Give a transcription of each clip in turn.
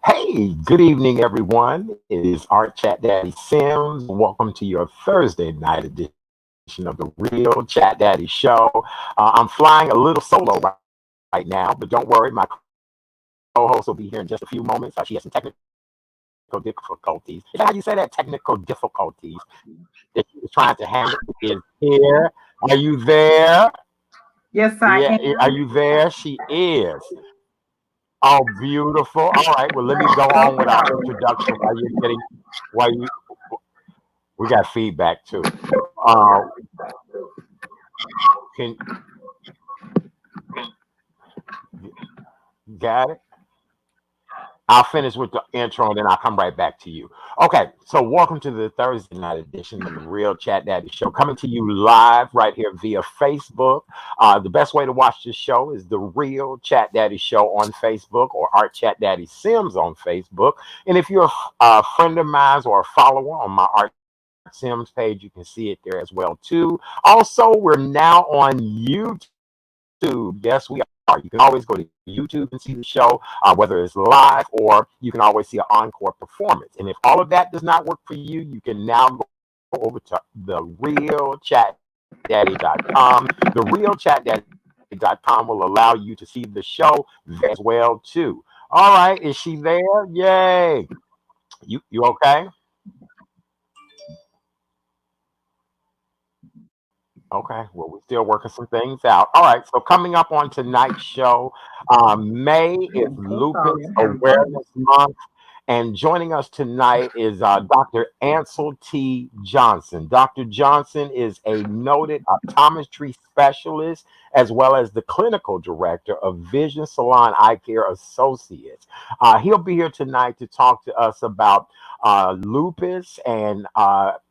Hey, good evening, everyone. It is Art Chat Daddy Sims. Welcome to your Thursday night edition of the Real Chat Daddy Show. I'm flying a little solo right now, but don't worry, my co-host will be here in just a few moments. She has some technical difficulties. Is that how you say that? Technical difficulties that she was trying to handle is here. Are you there? Yeah, are you there? She is. Yes, I am. Oh, beautiful. All right. Well, let me go on with our No introduction while you're problem. getting, while you, we got feedback too. Uh, can got it? I'll finish with the intro and then I'll come right back to you. Okay, so welcome to the Thursday night edition of the Real Chat Daddy Show, coming to you live right here via Facebook. The best way to watch this show is the Real Chat Daddy Show on Facebook or Art Chat Daddy Sims on Facebook. And if you're a friend of mine or a follower on my Art Sims page, you can see it there as well too. Also, we're now on YouTube. Yes, we are. You can always go to YouTube and see the show, whether it's live or you can always see an encore performance. And if all of that does not work for you, you can now go over to the realchatdaddy.com. The realchatdaddy.com will allow you to see the show there as well too. All right, is she there? Yay! You okay? Okay, well, we're still working some things out. All right, so coming up on tonight's show, May is I'm so Lupus sorry. I'm having Awareness problems. Month. And joining us tonight is Dr. Ansel T. Johnson. Dr. Johnson is a noted optometry specialist as well as the clinical director of Vision Salon Eye Care Associates. He'll be here tonight to talk to us about lupus and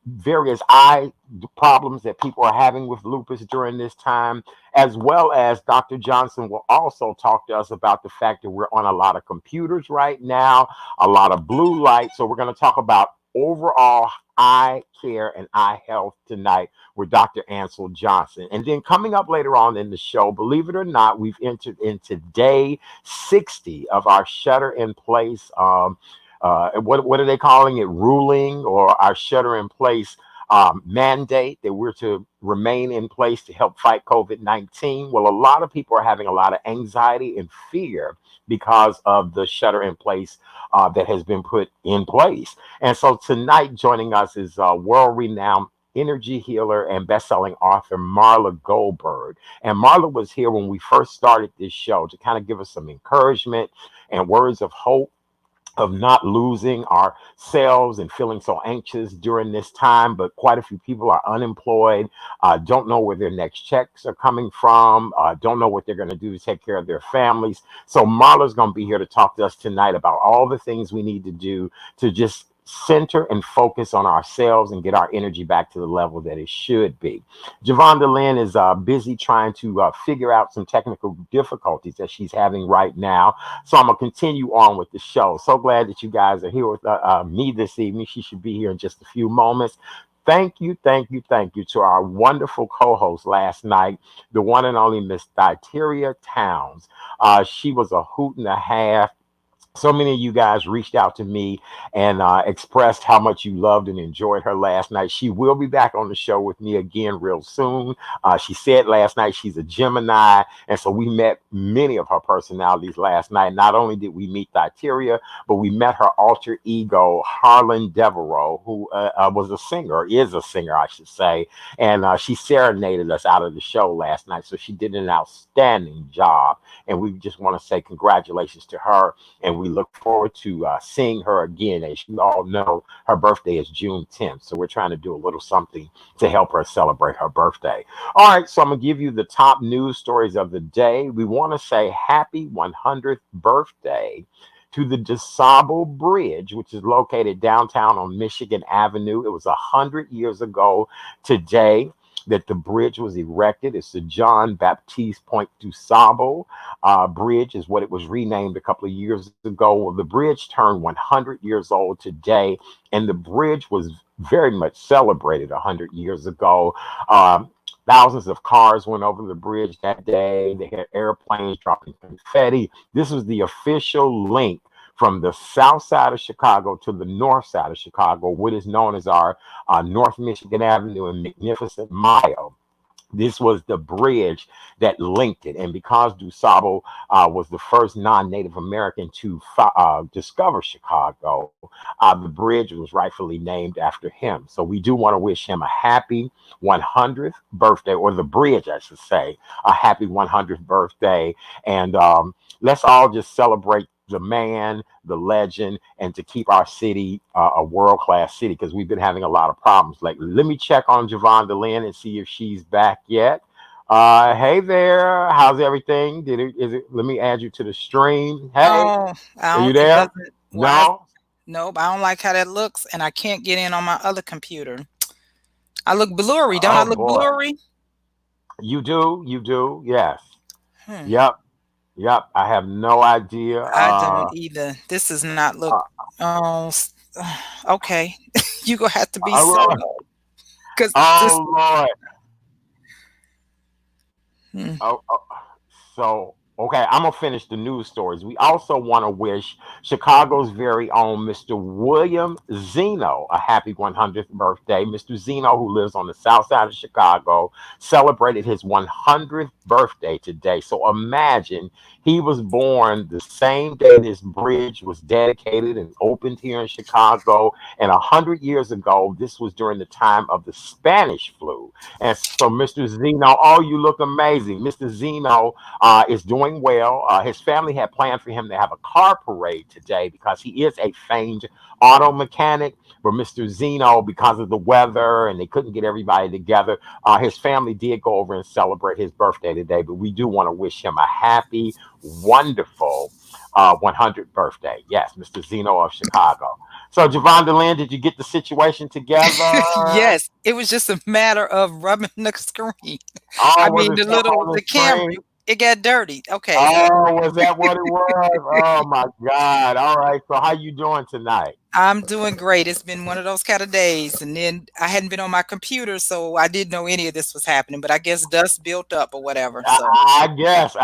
various eye problems that people are having with lupus during this time, as well as Dr. Johnson will also talk to us about the fact that we're on a lot of computers right now, a lot of blue light. So we're going to talk about overall eye care and eye health tonight with Dr. Ansel Johnson. And then coming up later on in the show, believe it or not, we've entered into day 60 of our shutter in place. What are they calling it? Ruling or our shutter in place mandate that we're to remain in place to help fight COVID-19. Well, a lot of people are having a lot of anxiety and fear because of the shutter in place that has been put in place. And so tonight, joining us is world renowned energy healer and best-selling author Marla Goldberg. And Marla was here when we first started this show to kind of give us some encouragement and words of hope of not losing ourselves and feeling so anxious during this time. But quite a few people are unemployed, don't know where their next checks are coming from, don't know what they're going to do to take care of their families. So Marla's going to be here to talk to us tonight about all the things we need to do to just center and focus on ourselves and get our energy back to the level that it should be. Javonda Lynn is busy trying to figure out some technical difficulties that she's having right now, so I'm gonna continue on with the show. So glad that you guys are here with me this evening. She should be here in just a few moments. Thank you to our wonderful co-host last night, the one and only Miss Thyteria Towns. She was a hoot and a half. So many of you guys reached out to me and expressed how much you loved and enjoyed her last night. She will be back on the show with me again real soon. She said last night she's a Gemini, and so we met many of her personalities last night. Not only did we meet Thyteria, but we met her alter ego, Harlan Devereaux, who was a singer, is a singer, I should say, and she serenaded us out of the show last night. So she did an outstanding job, and we just want to say congratulations to her, and we look forward to seeing her again. As you all know, her birthday is June 10th, so we're trying to do a little something to help her celebrate her birthday. All right, so I'm going to give you the top news stories of the day. We want to say happy 100th birthday to the DeSable Bridge, which is located downtown on Michigan Avenue. It was 100 years ago today that the bridge was erected. It's the John Baptiste Point DuSable Bridge is what it was renamed a couple of years ago. Well, the bridge turned 100 years old today, and the bridge was very much celebrated 100 years ago. Thousands of cars went over the bridge that day. They had airplanes dropping confetti. This was the official link from the south side of Chicago to the north side of Chicago, what is known as our North Michigan Avenue and Magnificent Mile. This was the bridge that linked it. And because DuSable was the first non Native American to discover Chicago, the bridge was rightfully named after him. So we do want to wish him a happy 100th birthday, or the bridge, I should say, a happy 100th birthday. And let's all just celebrate the man, the legend, and to keep our city a world class city, because we've been having a lot of problems lately. Let me check on Javon DeLynn and see if she's back yet. Hey there, how's everything? Is it? Let me add you to the stream. Hey, Oh, I are you don't, it there? doesn't, why is, No. nope, I don't like how that looks, and I can't get in on my other computer. I look blurry, don't I Oh look boy, blurry? you do, you do. Yes. Hmm, Yep, yep. I have no idea. I don't either. This does not look, Uh, oh, okay. You gonna have to be oh, solo, because this, oh Lord. hmm. Oh, so, okay, I'm gonna finish the news stories. We also want to wish Chicago's very own Mr. William Zeno a happy 100th birthday. Mr. Zeno, who lives on the south side of Chicago, celebrated his 100th birthday today. So imagine he was born the same day this bridge was dedicated and opened here in Chicago. And 100 years ago, this was during the time of the Spanish flu. And so, Mr. Zeno, oh, you look amazing. Mr. Zeno is doing well. His family had planned for him to have a car parade today because he is a famed auto mechanic. But Mr. Zeno, because of the weather and they couldn't get everybody together, his family did go over and celebrate his birthday today. But we do want to wish him a happy, wonderful 100th birthday. Yes, Mr. Zeno of Chicago. So, Javon DeLynn, did you get the situation together? Yes, it was just a matter of rubbing the screen. I Oh, was mean, it stuff on the the camera, screen? it got dirty. Okay, so Oh, was that what it was? Oh my God. All right. So how you doing tonight? I'm doing great. It's been one of those kind of days, and then I hadn't been on my computer, so I didn't know any of this was happening. But I guess dust built up or whatever. So I guess,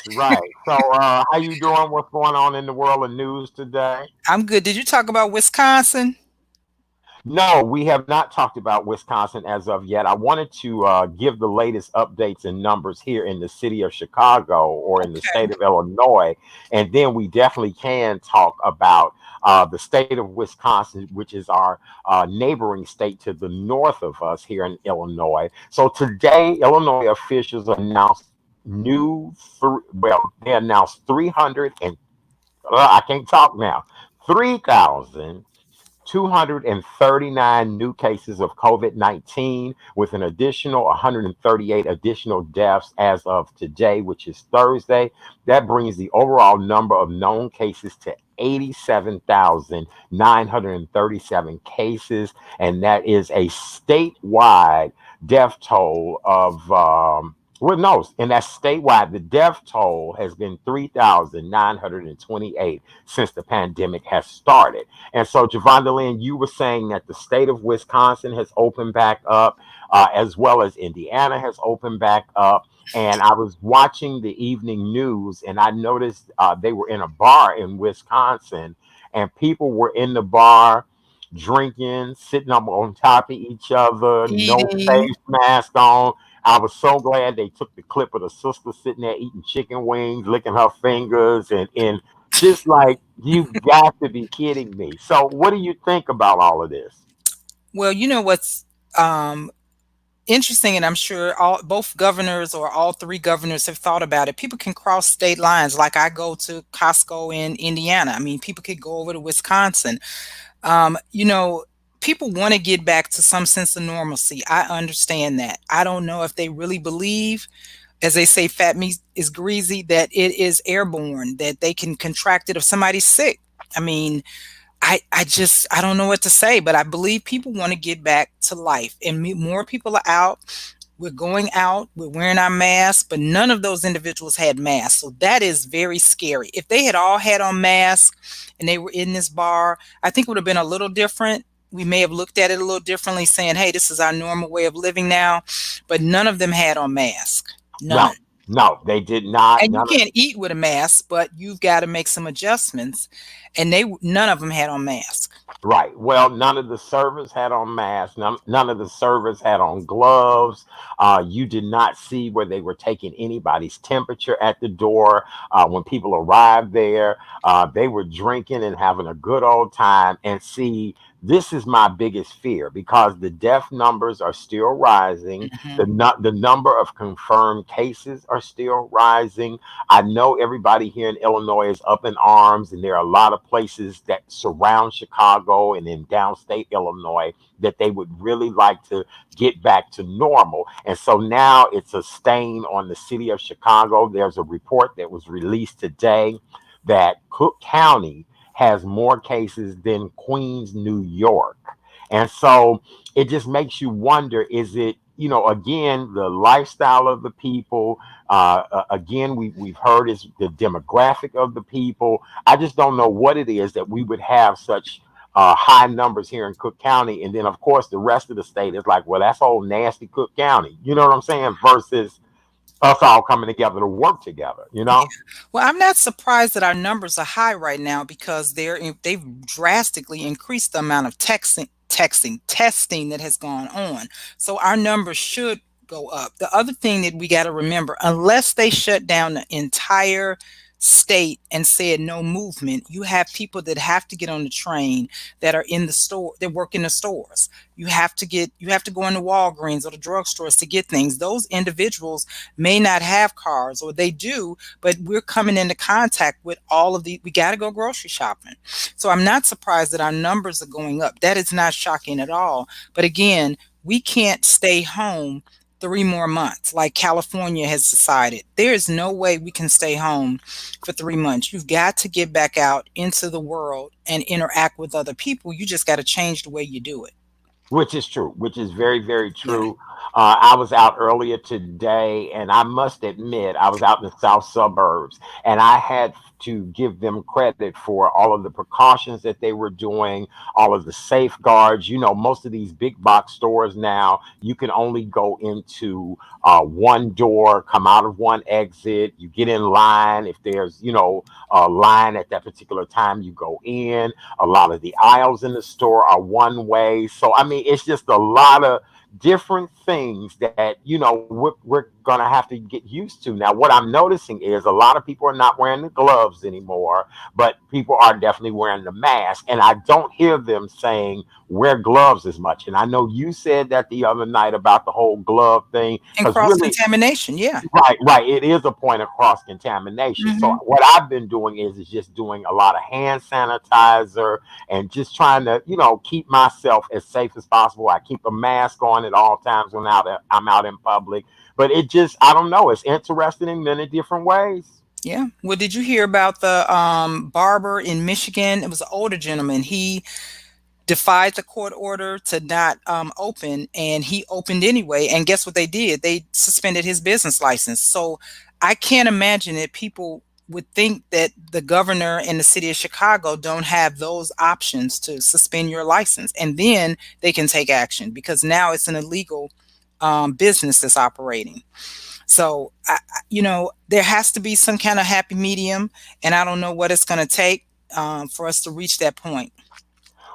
right. So how you doing? What's going on in the world of news today? I'm good. Did you talk about Wisconsin? No, we have not talked about Wisconsin as of yet. I wanted to give the latest updates and numbers here in the city of Chicago or in the Okay. state of Illinois. And then we definitely can talk about the state of Wisconsin, which is our neighboring state to the north of us here in Illinois. So today, Illinois officials announced they announced 300 and I can't talk now, 3,239 new cases of COVID 19, with an additional 138 additional deaths as of today, which is Thursday. That brings the overall number of known cases to 87,937 cases. And that is a statewide death toll of, well, no, and that's statewide. The death toll has been 3,928 since the pandemic has started. And so, Javonda Lynn, you were saying that the state of Wisconsin has opened back up, as well as Indiana has opened back up. And I was watching the evening news and I noticed they were in a bar in Wisconsin and people were in the bar drinking, sitting up on top of each other, no Eating. face mask on. I was so glad they took the clip of the sister sitting there eating chicken wings, licking her fingers, and just like, you got to be kidding me. So, what do you think about all of this? Well, you know what's um, interesting, and I'm sure all both governors or all three governors have thought about it. People can cross state lines. Like I go to Costco in Indiana. I mean, people could go over to Wisconsin. You know, people want to get back to some sense of normalcy. I understand that. I don't know if they really believe, as they say, fat meat is greasy, that it is airborne, that they can contract it if somebody's sick. I mean, I don't know what to say, but I believe people want to get back to life, and more people are out. We're going out, we're wearing our masks, but none of those individuals had masks. So that is very scary. If they had all had on masks and they were in this bar, I think it would have been a little different. We may have looked at it a little differently, saying, hey, this is our normal way of living now. But none of them had on masks. Well, None. No, they did not. And you None of can't eat with a mask, but you've got to make some adjustments. And none of them had on masks. Right. Well, none of the servers had on masks. None of the servers had on gloves. You did not see where they were taking anybody's temperature at the door. When people arrived there, they were drinking and having a good old time. And see, this is my biggest fear because the death numbers are still rising. Hmm. The number of confirmed cases are still rising. I know everybody here in Illinois is up in arms, and there are a lot of places that surround Chicago and in downstate Illinois that they would really like to get back to normal. And so now it's a stain on the city of Chicago. There's a report that was released today that Cook County has more cases than Queens, New York. And so it just makes you wonder, is it, again, the lifestyle of the people? Again, we've heard is the demographic of the people. I just don't know what it is that we would have such high numbers here in Cook County. And then, of course, the rest of the state is like, well, that's old nasty Cook County. You know what I'm saying? Versus us all coming together to work together, you Yeah. know? Well, I'm not surprised that our numbers are high right now because they've drastically increased the amount of testing that has gone on. So our numbers should go up. The other thing that we got to remember, unless they shut down the entire state and said no movement, you have people that have to get on the train that are in the store, that work in the stores. You have to go into Walgreens or the drugstores to get things. Those individuals may not have cars, or they do, but we're coming into contact with all of we got to go grocery shopping. So I'm not surprised that our numbers are going up. That is not shocking at all. But again, we can't stay home 3 more months like California has decided. There is no way we can stay home for 3 months. You've got to get back out into the world and interact with other people. You just got to change the way you do it. Which is true, which is very, very Yeah. true. I was out earlier today, and I must admit, I was out in the south suburbs, and I had to give them credit for all of the precautions that they were doing, all of the safeguards. Most of these big box stores now, you can only go into one door, come out of one exit. You get in line. If there's, a line at that particular time, you go in. A lot of the aisles in the store are one way. So, I mean, it's just a lot of different things that, we're going to have to get used to. Now, what I'm noticing is a lot of people are not wearing the gloves anymore, but people are definitely wearing the mask. And I don't hear them saying wear gloves as much. And I know you said that the other night about the whole glove thing, And because cross really, contamination. Yeah. right, right. It is a point of cross contamination. So Hmm. what I've been doing is just doing a lot of hand sanitizer and just trying to, keep myself as safe as possible. I keep a mask on at all times when I'm out in public. But it just, I don't know. It's interesting in many different ways. Yeah. Well, did you hear about the barber in Michigan? It was an older gentleman. He defied the court order to not open, and he opened anyway. And guess what they did? They suspended his business license. So I can't imagine that people would think that the governor and the city of Chicago don't have those options to suspend your license, and then they can take action because now it's an illegal business that's operating. So, there has to be some kind of happy medium, and I don't know what it's going to take for us to reach that point.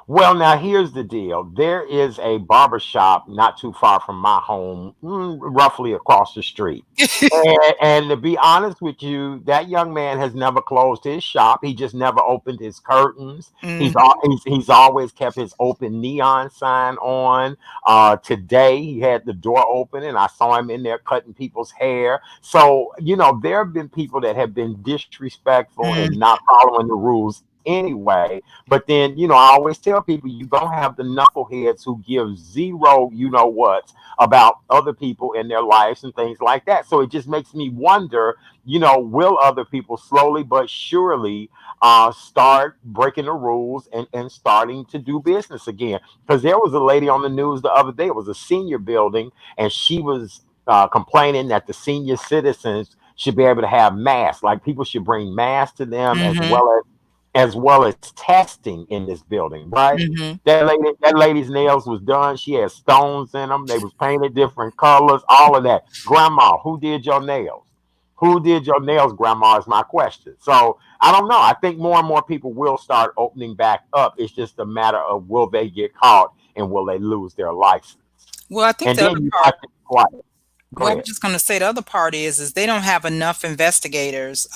Well, now here's the deal. There is a barber shop not too far from my home, roughly across the street. And to be honest with you, that young man has never closed his shop. He just never opened his curtains. Hmm. He's always kept his open neon sign on. Today he had the door open, and I saw him in there cutting people's hair. So there have been people that have been disrespectful and not following the rules anyway. But then I always tell people you gonna have the knuckleheads who give zero what about other people in their lives and things like that. So it just makes me wonder, will other people slowly but surely start breaking the rules and starting to do business again? Because there was a lady on the news the other day. It was a senior building, and she was complaining that the senior citizens should be able to have masks. Like people should bring masks to them Hmm. as well as testing in this building, right? Hmm. That lady's nails was done. She had stones in them. They was painted different colors, all of that. Grandma, who did your nails? Who did your nails, grandma, is my question. So I don't know. I think more and more people will start opening back up. It's just a matter of will they get caught and will they lose their license? Well, I think And the then other you part have to be quiet. Go Well, I was ahead. just going to say the other part is they don't have enough investigators,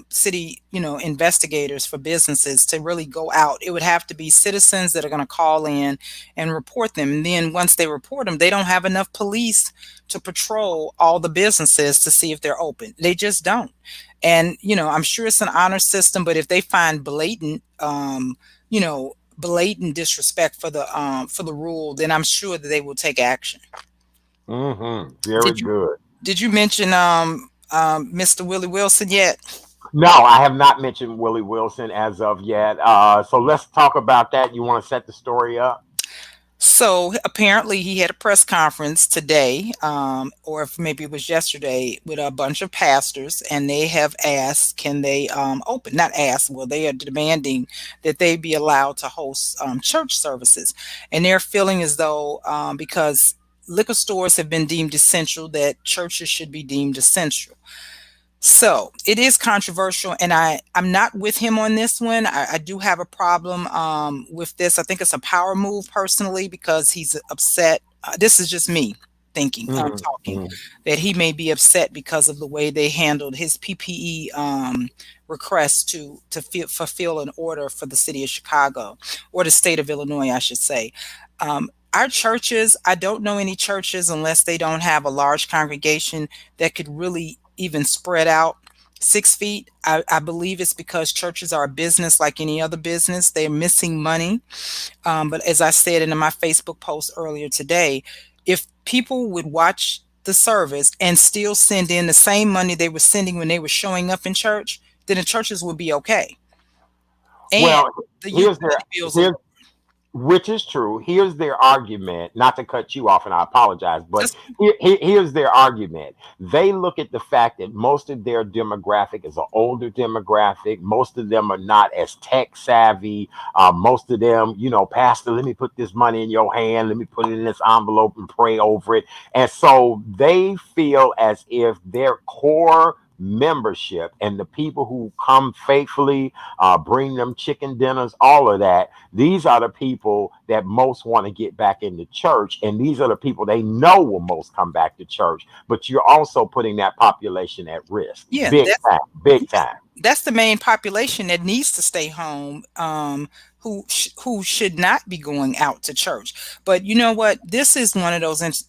city, investigators for businesses to really go out. It would have to be citizens that are going to call in and report them. And then once they report them, they don't have enough police to patrol all the businesses to see if they're open. They just don't. And, I'm sure it's an honor system, but if they find blatant disrespect for the rule, then I'm sure that they will take action. Very Did you good. did you mention Mr. Willie Wilson yet? No, I have not mentioned Willie Wilson as of yet. So let's talk about that. You want to set the story up? So apparently he had a press conference today, or if maybe it was yesterday, with a bunch of pastors, and they have asked, can they open? Not asked, well, they are demanding that they be allowed to host church services, and they're feeling as though because liquor stores have been deemed essential, that churches should be deemed essential. So it is controversial, and I'm not with him on this one. I do have a problem with this. I think it's a power move personally because he's upset. This is just me thinking, talking, Mhm. that he may be upset because of the way they handled his PPE request to fulfill an order for the city of Chicago, or the state of Illinois, I should say. Our churches, I don't know any churches unless they don't have a large congregation that could really even spread out 6 feet. I believe it's because churches are a business like any other business. They're missing money. But as I said in my Facebook post earlier today, if people would watch the service and still send in the same money they were sending when they were showing up in church, then the churches would be okay. And Well, the here's their utility bills are low. here's which is true. Here's their argument. Not to cut you off, and I apologize, but Just here's their argument. They look at the fact that most of their demographic is an older demographic. Most of them are not as tech savvy. Most of them, Pastor, let me put this money in your hand. Let me put it in this envelope and pray over it. And so they feel as if their core membership and the people who come faithfully, bring them chicken dinners, all of that, these are the people that most want to get back into church. And these are the people they know will most come back to church. But you're also putting that population at risk. yeah, Big time. Big time. that's the main population that needs to stay home, who should not be going out to church. But you know what, this is one of those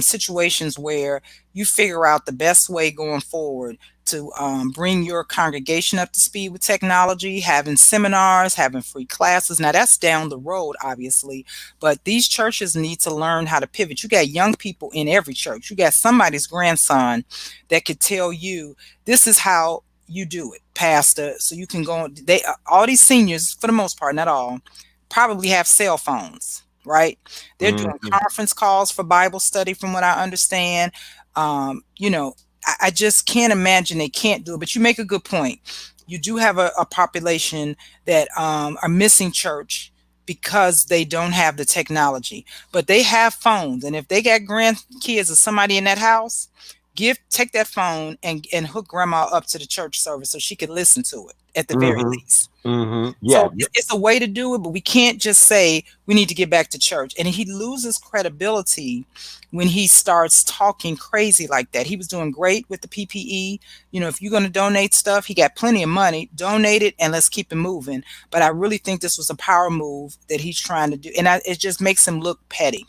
situations where you figure out the best way going forward to bring your congregation up to speed with technology, having seminars, having free classes. Now that's down the road, obviously, but these churches need to learn how to pivot. You got young people in every church. You got somebody's grandson that could tell you, this is how you do it, pastor. So you can go on. They All these seniors, for the most part, not all, probably have cell phones, right? They're doing Mhm. conference calls for Bible study, from what I understand. I just can't imagine they can't do it. But you make a good point. You do have a population that are missing church because they don't have the technology, but they have phones, and if they got grandkids or somebody in that house, take that phone and hook grandma up to the church service so she could listen to it at the very Mhm. least. Mhm. Yeah. So it's a way to do it, but we can't just say we need to get back to church. And he loses credibility when he starts talking crazy like that. He was doing great with the PPE. If you're going to donate stuff, he got plenty of money. Donate it and let's keep it moving. But I really think this was a power move that he's trying to do, and it just makes him look petty.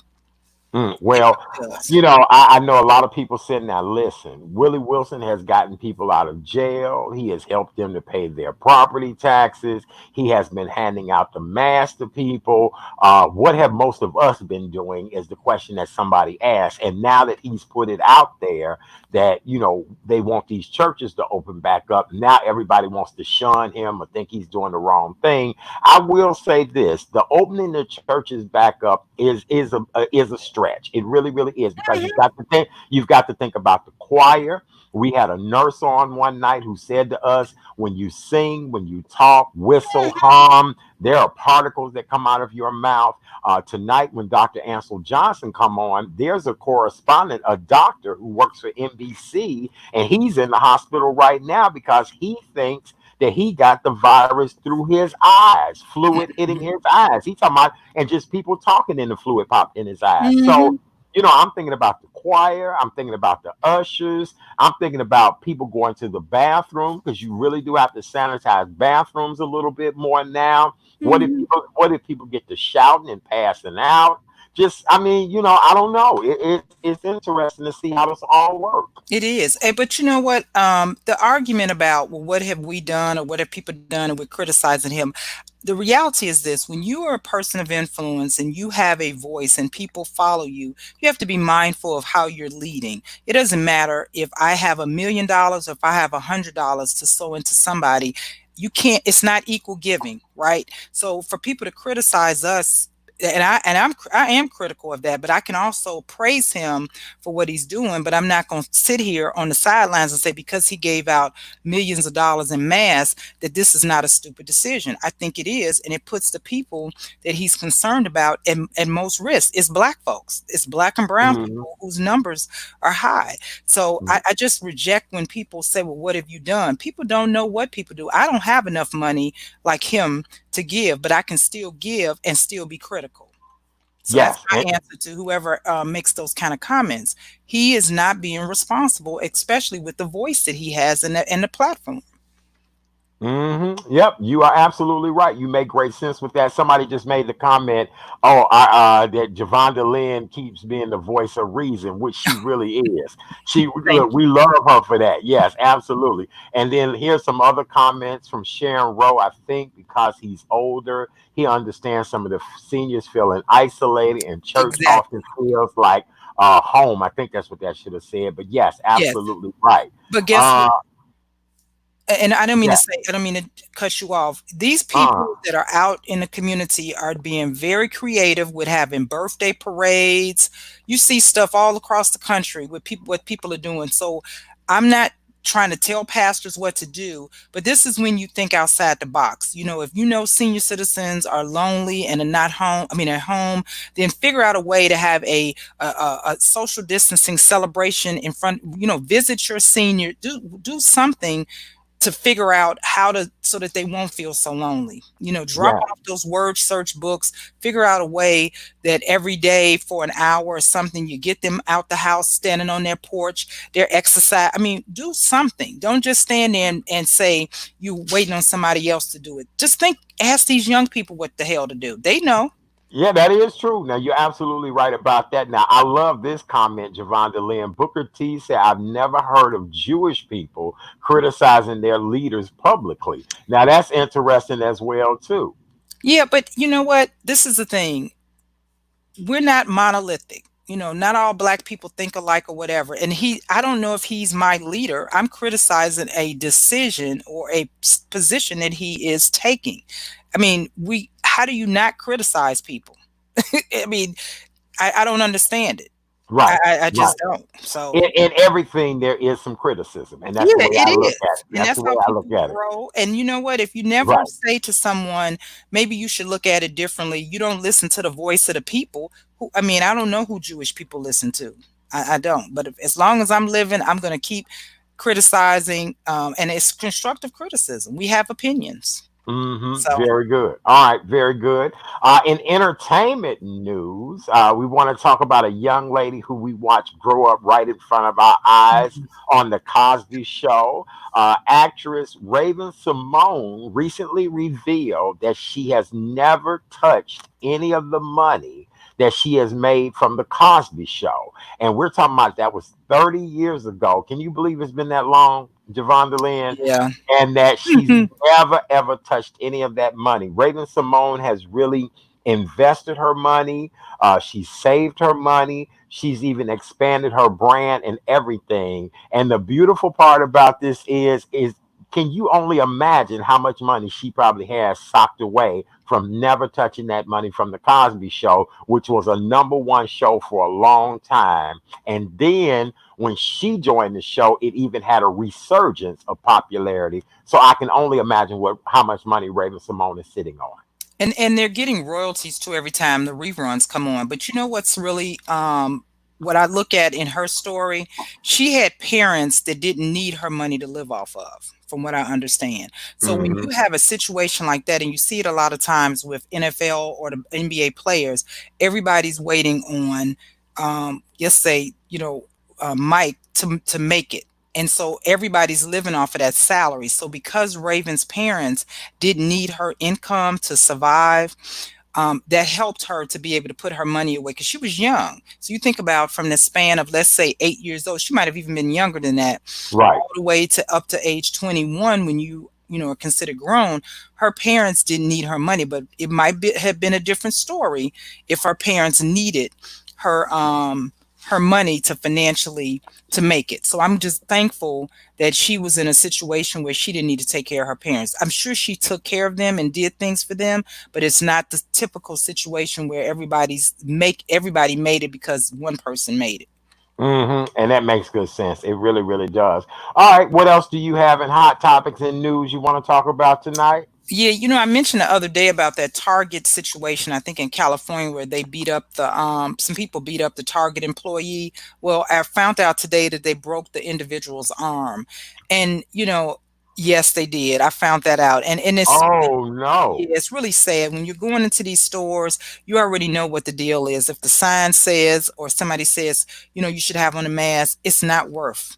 It Well, really does. I know a lot of people sitting there. Listen, Willie Wilson has gotten people out of jail. He has helped them to pay their property taxes. He has been handing out the mask to people. What have most of us been doing is the question that somebody asked. And now that he's put it out there that, they want these churches to open back up, now everybody wants to shun him or think he's doing the wrong thing. I will say this: the opening the churches back up is a stretch. stretch. It really, really is, because you've got to think about the choir. We had a nurse on one night who said to us, when you sing, when you talk, whistle, hum, there are particles that come out of your mouth. Tonight, when Dr. Ansel Johnson come on, there's a correspondent, a doctor who works for NBC, and he's in the hospital right now because he thinks that he got the virus through his eyes, fluid hitting his eyes. He's talking about, and just people talking in the fluid popped in his eyes. So, Mhm. I'm thinking about the choir. I'm thinking about the ushers. I'm thinking about people going to the bathroom, because you really do have to sanitize bathrooms a little bit more now. Mhm. What if people get to shouting and passing out? Just, I mean, I don't know. It's interesting to see how this all works. It is. But you know what? The argument about, well, what have we done or what have people done, and we're criticizing him. The reality is this: when you are a person of influence and you have a voice and people follow you, you have to be mindful of how you're leading. It doesn't matter if I have $1 million or if I have $100 to sow into somebody. You can't, it's not equal giving, right? So for people to criticize us, I am critical of that, but I can also praise him for what he's doing. But I'm not going to sit here on the sidelines and say, because he gave out millions of dollars in mass, that this is not a stupid decision. I think it is, and it puts the people that he's concerned about at most risk. It's black folks, it's black and brown Hmm. people whose numbers are high. So I just reject when people say, well, what have you done? People don't know what people do. I don't have enough money like him to give, but I can still give and still be critical. So that's Yes. my answer to whoever makes those kind of comments. He is not being responsible, especially with the voice that he has in the platform. Yep, you are absolutely right. You make great sense with that. Somebody just made the comment, that Javonda Lynn keeps being the voice of reason, which she really is. Thank Look, we love her for that. Yes, absolutely. And then here's some other comments from Sharon Rowe. I think because he's older, he understands some of the seniors feeling isolated, and you. church Exactly. often feels like home. I think that's what that should have said. But yes, Yes. absolutely right. But guess what? Uh, And I don't mean to yeah. say, I don't mean to cut you off. These Uh, people that are out in the community are being very creative with having birthday parades. You see stuff all across the country with people, what people are doing. So I'm not trying to tell pastors what to do, but this is when you think outside the box. If you know senior citizens are lonely and are not home, I mean at home, then figure out a way to have a social distancing celebration in front. Visit your senior, do something to figure out how to, so that they won't feel so lonely. Drop yeah. off those word search books, figure out a way that every day for an hour or something, you get them out the house, standing on their porch, their exercise. I mean, do something. Don't just stand there and say you waiting on somebody else to do it. Just think, ask these young people what the hell to do. They know. Yeah, that is true. Now, you're absolutely right about that. Now, I love this comment, Javonda Lynn. Booker T said, I've never heard of Jewish people criticizing their leaders publicly. Now, that's interesting as well, too. Yeah, but you know what? This is the thing. We're not monolithic. Not all black people think alike or whatever. And I don't know if he's my leader. I'm criticizing a decision or a position that he is taking. I mean, how do you not criticize people? I mean, I don't understand it. I, Right, I I right. just don't. So In everything, there is some criticism, and that's the yeah, way it I look at is. it. And That's that's the way how I look people at it. grow. And you know what? If you never Right. say to someone, maybe you should look at it differently, you don't listen to the voice of the people I mean, I don't know who Jewish people listen to. I don't. But as long as I'm living, I'm going to keep criticizing. And it's constructive criticism. We have opinions. So, Very good. All right, very good. In entertainment news, we want to talk about a young lady who we watched grow up right in front of our eyes mhm. on the Cosby Show. Actress Raven Simone recently revealed that she has never touched any of the money that she has made from the Cosby Show, and we're talking about that was 30 years ago. Can you believe it's been that long, Javonda Lynn? Yeah. And that she's never ever touched any of that money. Raven Simone has really invested her money. She saved her money. She's even expanded her brand and everything. And the beautiful part about this is Can you only imagine how much money she probably has socked away from never touching that money from the Cosby Show, which was a number one show for a long time. And then when she joined the show, it even had a resurgence of popularity. So I can only imagine what how much money Raven Simone is sitting on. And they're getting royalties too every time the reruns come on. But you know what's really what I look at in her story, she had parents that didn't need her money to live off of, from what I understand. So when Hmm. you have a situation like that, and you see it a lot of times with NFL or the NBA players, everybody's waiting on, let's say, Mike to make it. And so everybody's living off of that salary. So because Raven's parents didn't need her income to survive, that helped her to be able to put her money away because she was young. So you think about from the span of, let's say, 8 years old, she might have even been younger than that, Right. all the way to up to age 21 when you know are considered grown. Her parents didn't need her money, but it might have been a different story if her parents needed her money to financially to make it. So I'm just thankful that she was in a situation where she didn't need to take care of her parents. I'm sure she took care of them and did things for them, but it's not the typical situation where everybody made it because one person made it. And that makes good sense. It really, really does. All right. What else do you have in hot topics and news you want to talk about tonight? Yeah, I mentioned the other day about that Target situation, I think in California, where they beat up the some people beat up the Target employee. Well, I found out today that they broke the individual's arm. And yes, they did. I found that out. And Oh yeah, no. it's really sad when you're going into these stores. You already know what the deal is. If the sign says or somebody says, you should have on a mask, it's not worth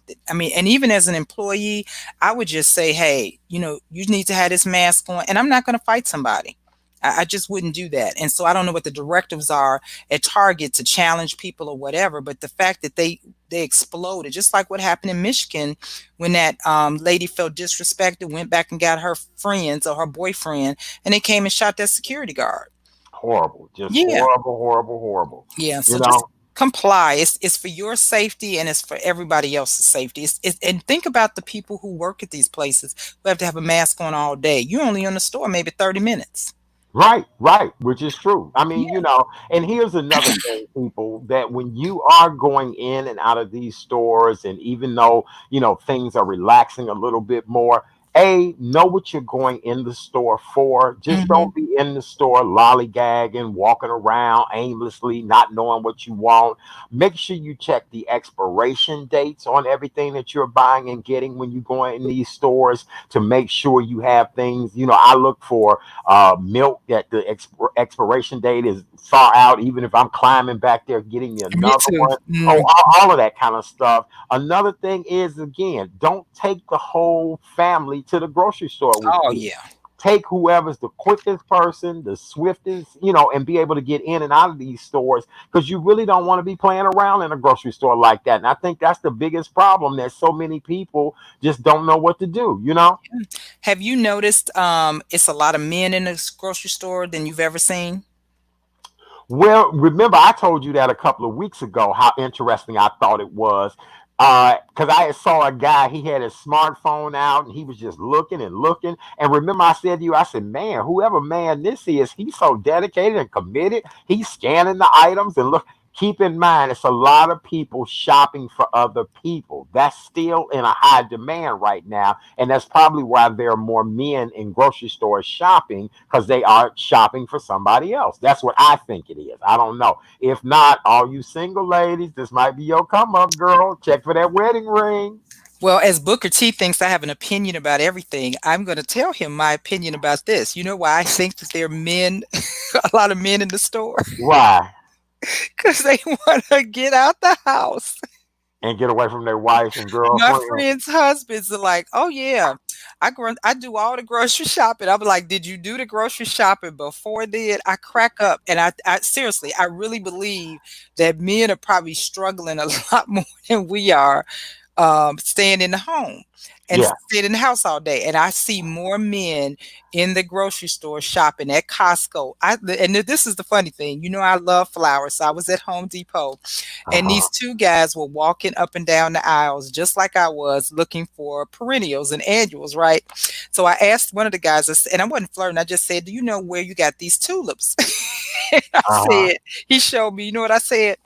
it. I mean, and even as an employee, I would just say, hey, you need to have this mask on, and I'm not going to fight somebody. I just wouldn't do that. And so I don't know what the directives are at Target to challenge people or whatever, but the fact that they exploded, just like what happened in Michigan when that lady felt disrespected, went back and got her friends or her boyfriend, and they came and shot that security guard. Horrible. Just Yeah, horrible, horrible, horrible. yeah. You So just know? comply. It's for your safety and it's for everybody else's safety. And think about the people who work at these places who have to have a mask on all day. You're only in the store maybe 30 minutes. Right, right, which is true. I mean, Yeah. and here's another thing, people, that when you are going in and out of these stores, and even though, things are relaxing a little bit more, know what you're going in the store for. Just Hmm. don't be in the store lollygagging, walking around aimlessly, not knowing what you want. Make sure you check the expiration dates on everything that you're buying and getting when you go in these stores to make sure you have things. I look for milk that the expiration date is far out, even if I'm climbing back there getting me Me another too. one. Oh, Mm. all of that kind of stuff. Another thing is, again, don't take the whole family to the grocery store with Oh you. yeah. Take whoever's the quickest person, the swiftest, and be able to get in and out of these stores, because you really don't want to be playing around in a grocery store like that. And I think that's the biggest problem, that so many people just don't know what to do. Have you noticed it's a lot of men in this grocery store than you've ever seen? Well, remember, I told you that a couple of weeks ago, how interesting I thought it was. Because I had saw a guy, he had his smartphone out and he was just looking and looking. And remember, I said to you, I said, man, whoever man this is, he's so dedicated and committed. He's scanning the items and look. Keep in mind, it's a lot of people shopping for other people. That's still in a high demand right now. And that's probably why there are more men in grocery stores shopping, because they are shopping for somebody else. That's what I think it is. I don't know. If not, all you single ladies, this might be your come up, girl. Check for that wedding ring. Well, as Booker T thinks I have an opinion about everything, I'm going to tell him my opinion about this. You know why I think that there are men, a lot of men in the store? Why? Because they want to get out the house. And get away from their wife and My girlfriend. friends' husbands are like, "Oh yeah, I do all the grocery shopping." I'm like, "Did you do the grocery shopping before then?" I crack up, and I seriously, I really believe that men are probably struggling a lot more than we are staying in the home and Yeah. staying in the house all day. And I see more men in the grocery store shopping at Costco. And this is the funny thing. You know, I love flowers. So I was at Home Depot, and Uh-huh. these two guys were walking up and down the aisles just like I was, looking for perennials and annuals, right? So I asked one of the guys, and I wasn't flirting. I just said, "Do you know where you got these tulips?" I Uh-huh. said, he showed me. You know what I said?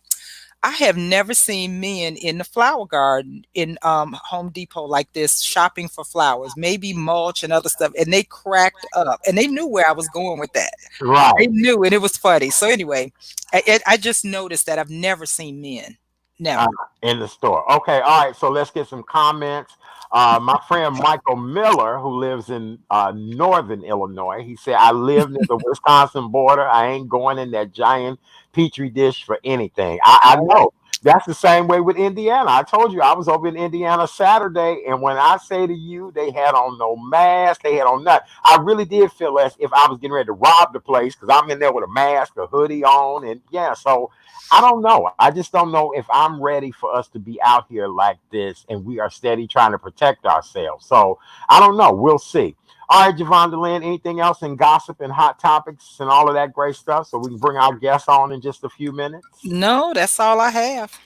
I have never seen men in the flower garden in Home Depot like this shopping for flowers, maybe mulch and other stuff. And they cracked up, and they knew where I was going with that. They Right. knew, and it was funny. So anyway, I just noticed that I've never seen men, uh, never. in the store. Okay, all right. So let's get some comments. My friend Michael Miller, who lives in northern Illinois, he said, "I live near the Wisconsin border. I ain't going in that giant petri dish for anything." I All right. know. That's the same way with Indiana. I told you I was over in Indiana Saturday, and when I say to you, they had on no mask, they had on nothing. I really did feel as if I was getting ready to rob the place because I'm in there with a mask, a hoodie on, and yeah. So I don't know. I just don't know if I'm ready for us to be out here like this and we are steady trying to protect ourselves. So I don't know. We'll see. All right, Javon DeLynn, anything else in gossip and hot topics and all of that great stuff so we can bring our guests on in just a few minutes? No, that's all I have.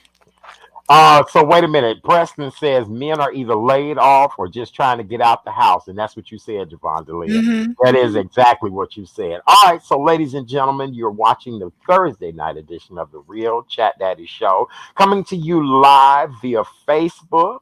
So wait a minute. Preston says men are either laid off or just trying to get out the house, and that's what you said, Javon DeLeon. Hmm. That is exactly what you said. All right, so ladies and gentlemen, you're watching the Thursday night edition of the Real Chat Daddy Show, coming to you live via Facebook.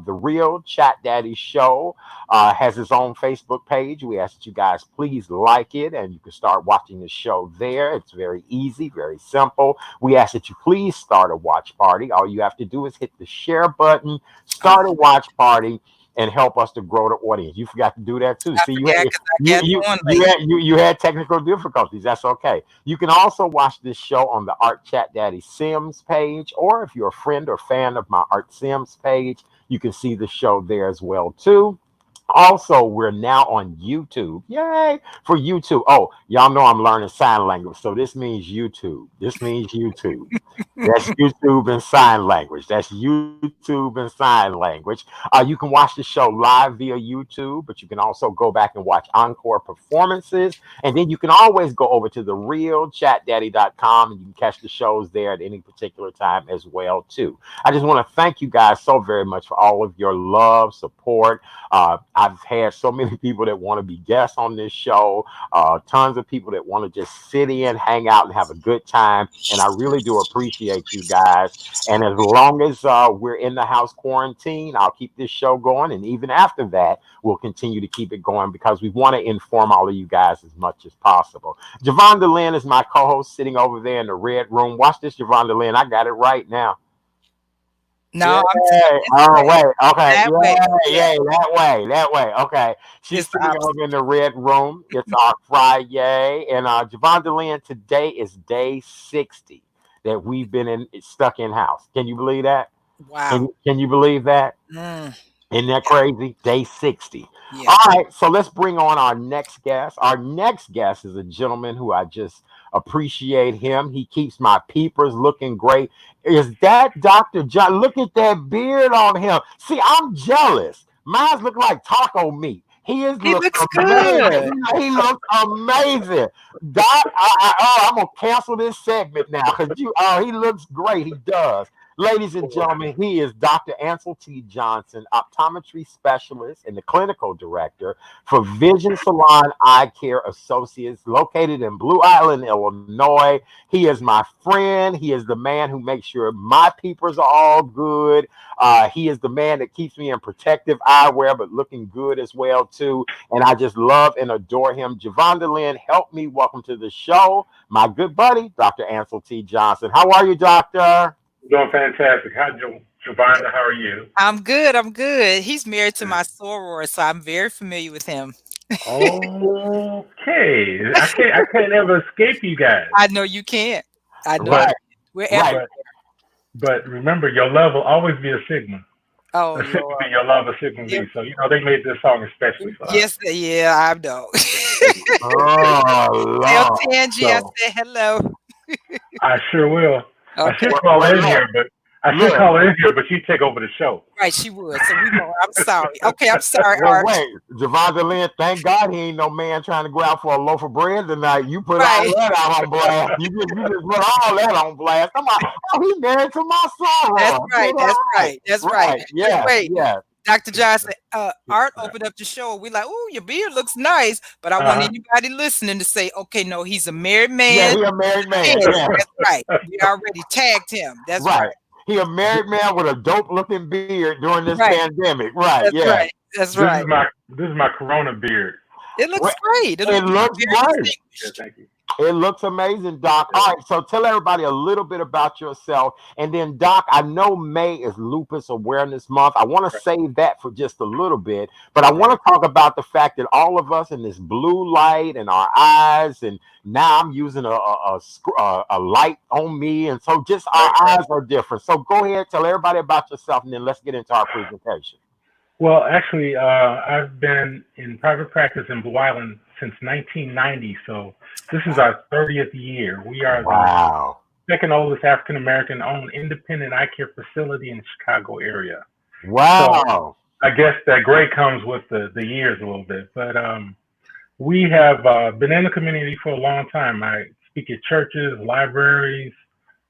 The Real Chat Daddy Show has its own Facebook page. We ask that you guys please like it, and you can start watching the show there. It's very easy, very simple. We ask that you please start a watch party. All you have to do is hit the share button, Oh, start a watch party, and help us to grow the audience. You forgot to do that too. I See, forgot because I got on late. you had technical difficulties. That's okay. You can also watch this show on the Art Chat Daddy Sims page, or if you're a friend or fan of my Art Sims page, you can see the show there as well too. Also, we're now on YouTube. Yay for YouTube. Oh, y'all know I'm learning sign language. So this means YouTube. This means YouTube. That's YouTube and sign language. That's YouTube and sign language. You can watch the show live via YouTube, but you can also go back and watch encore performances. And then you can always go over to the realchatdaddy.com and you can catch the shows there at any particular time as well too. I just want to thank you guys so very much for all of your love, support. I've had so many people that want to be guests on this show, tons of people that want to just sit in, hang out, and have a good time. And I really do appreciate you guys. And as long as we're in the house quarantine, I'll keep this show going. And even after that, we'll continue to keep it going because we want to inform all of you guys as much as possible. Javon DeLynn is my co host sitting over there in the red room. Watch this, Javon DeLynn. I got it right now. No, Yeah. I'm sitting this Oh, way. wait. Okay. That way. Yeah. Yeah, Yeah. That way. That way. Okay. She's it's the sitting opposite. over in the red room. It's our Friday. And Javon DeLynn, today is day 60 that we've been stuck in house. Can you believe that? Wow. Can you believe that? Mm, Isn't that yeah, crazy? Day 60. yeah. All right, so let's bring on our next guest. Our next guest is a gentleman who I just appreciate him. He keeps my peepers looking great. Is that Dr. John? Look at that beard on him. See, I'm jealous. Mine look like taco meat. His He look looks good. amazing. He looks amazing. Doc, I'm gonna cancel this segment now because he looks great. He does. Ladies and gentlemen, he is Dr. Ansel T. Johnson, optometry specialist and the clinical director for Vision Salon Eye Care Associates, located in Blue Island, Illinois. He is my friend. He is the man who makes sure my peepers are all good. He is the man that keeps me in protective eyewear, but looking good as well too. And I just love and adore him. Javon DeLynn, help me welcome to the show my good buddy, Dr. Ansel T. Johnson. How are you, doctor? Doing fantastic. Hi, Giovanna. How are you? I'm good. I'm good. He's married to my soror, so I'm very familiar with him. Okay. I can't ever escape you guys. I know you can't. I know you Right, But can't. We're right. everywhere. but remember, your love will always be a Sigma. Oh A Sigma Lord. B, your love a Sigma Yeah. B. So they made this song especially for us. Yes, yeah, I know. Oh, Tell Lord. Tangi I So said hello. I sure will. I Okay. should Well, call well, in look. here, but I should call her in here, but she'd take over the show. Right, she would. So we know. I'm sorry. Okay, I'm sorry, Well, Art. wait, Javonda Lynn, thank God he ain't no man trying to go out for a loaf of bread tonight. You put all Right. that out on blast. You just put all that on blast. I'm like, oh, he married to my That's soror. right. That's right. That's right. Right. Yeah. Wait, Yeah. Dr. Johnson, Art opened up the show. We like, oh, your beard looks nice. But I want anybody listening to say, okay, no, he's a married Yeah, man. he a married man. Yes, Yeah. that's right. We already tagged him. That's Right. right. He a married man with a dope looking beard during this Right. pandemic. Right. That's Yeah. right. That's right. This is my Corona beard. It looks great. It looks Yeah, great. thank you. It looks amazing, Doc. All right, so tell everybody a little bit about yourself. And then, Doc, I know May is Lupus Awareness Month. I want to save that for just a little bit, but I want to talk about the fact that all of us in this blue light and our eyes, and now I'm using a light on me, and so just our eyes are different. So go ahead, tell everybody about yourself, and then let's get into our presentation. Well, actually, I've been in private practice in Blue Island since 1990, so this is our 30th year. We are the second oldest African-American owned independent eye care facility in the Chicago area. Wow. So I guess that grade comes with the years a little bit, but we have been in the community for a long time. I speak at churches, libraries,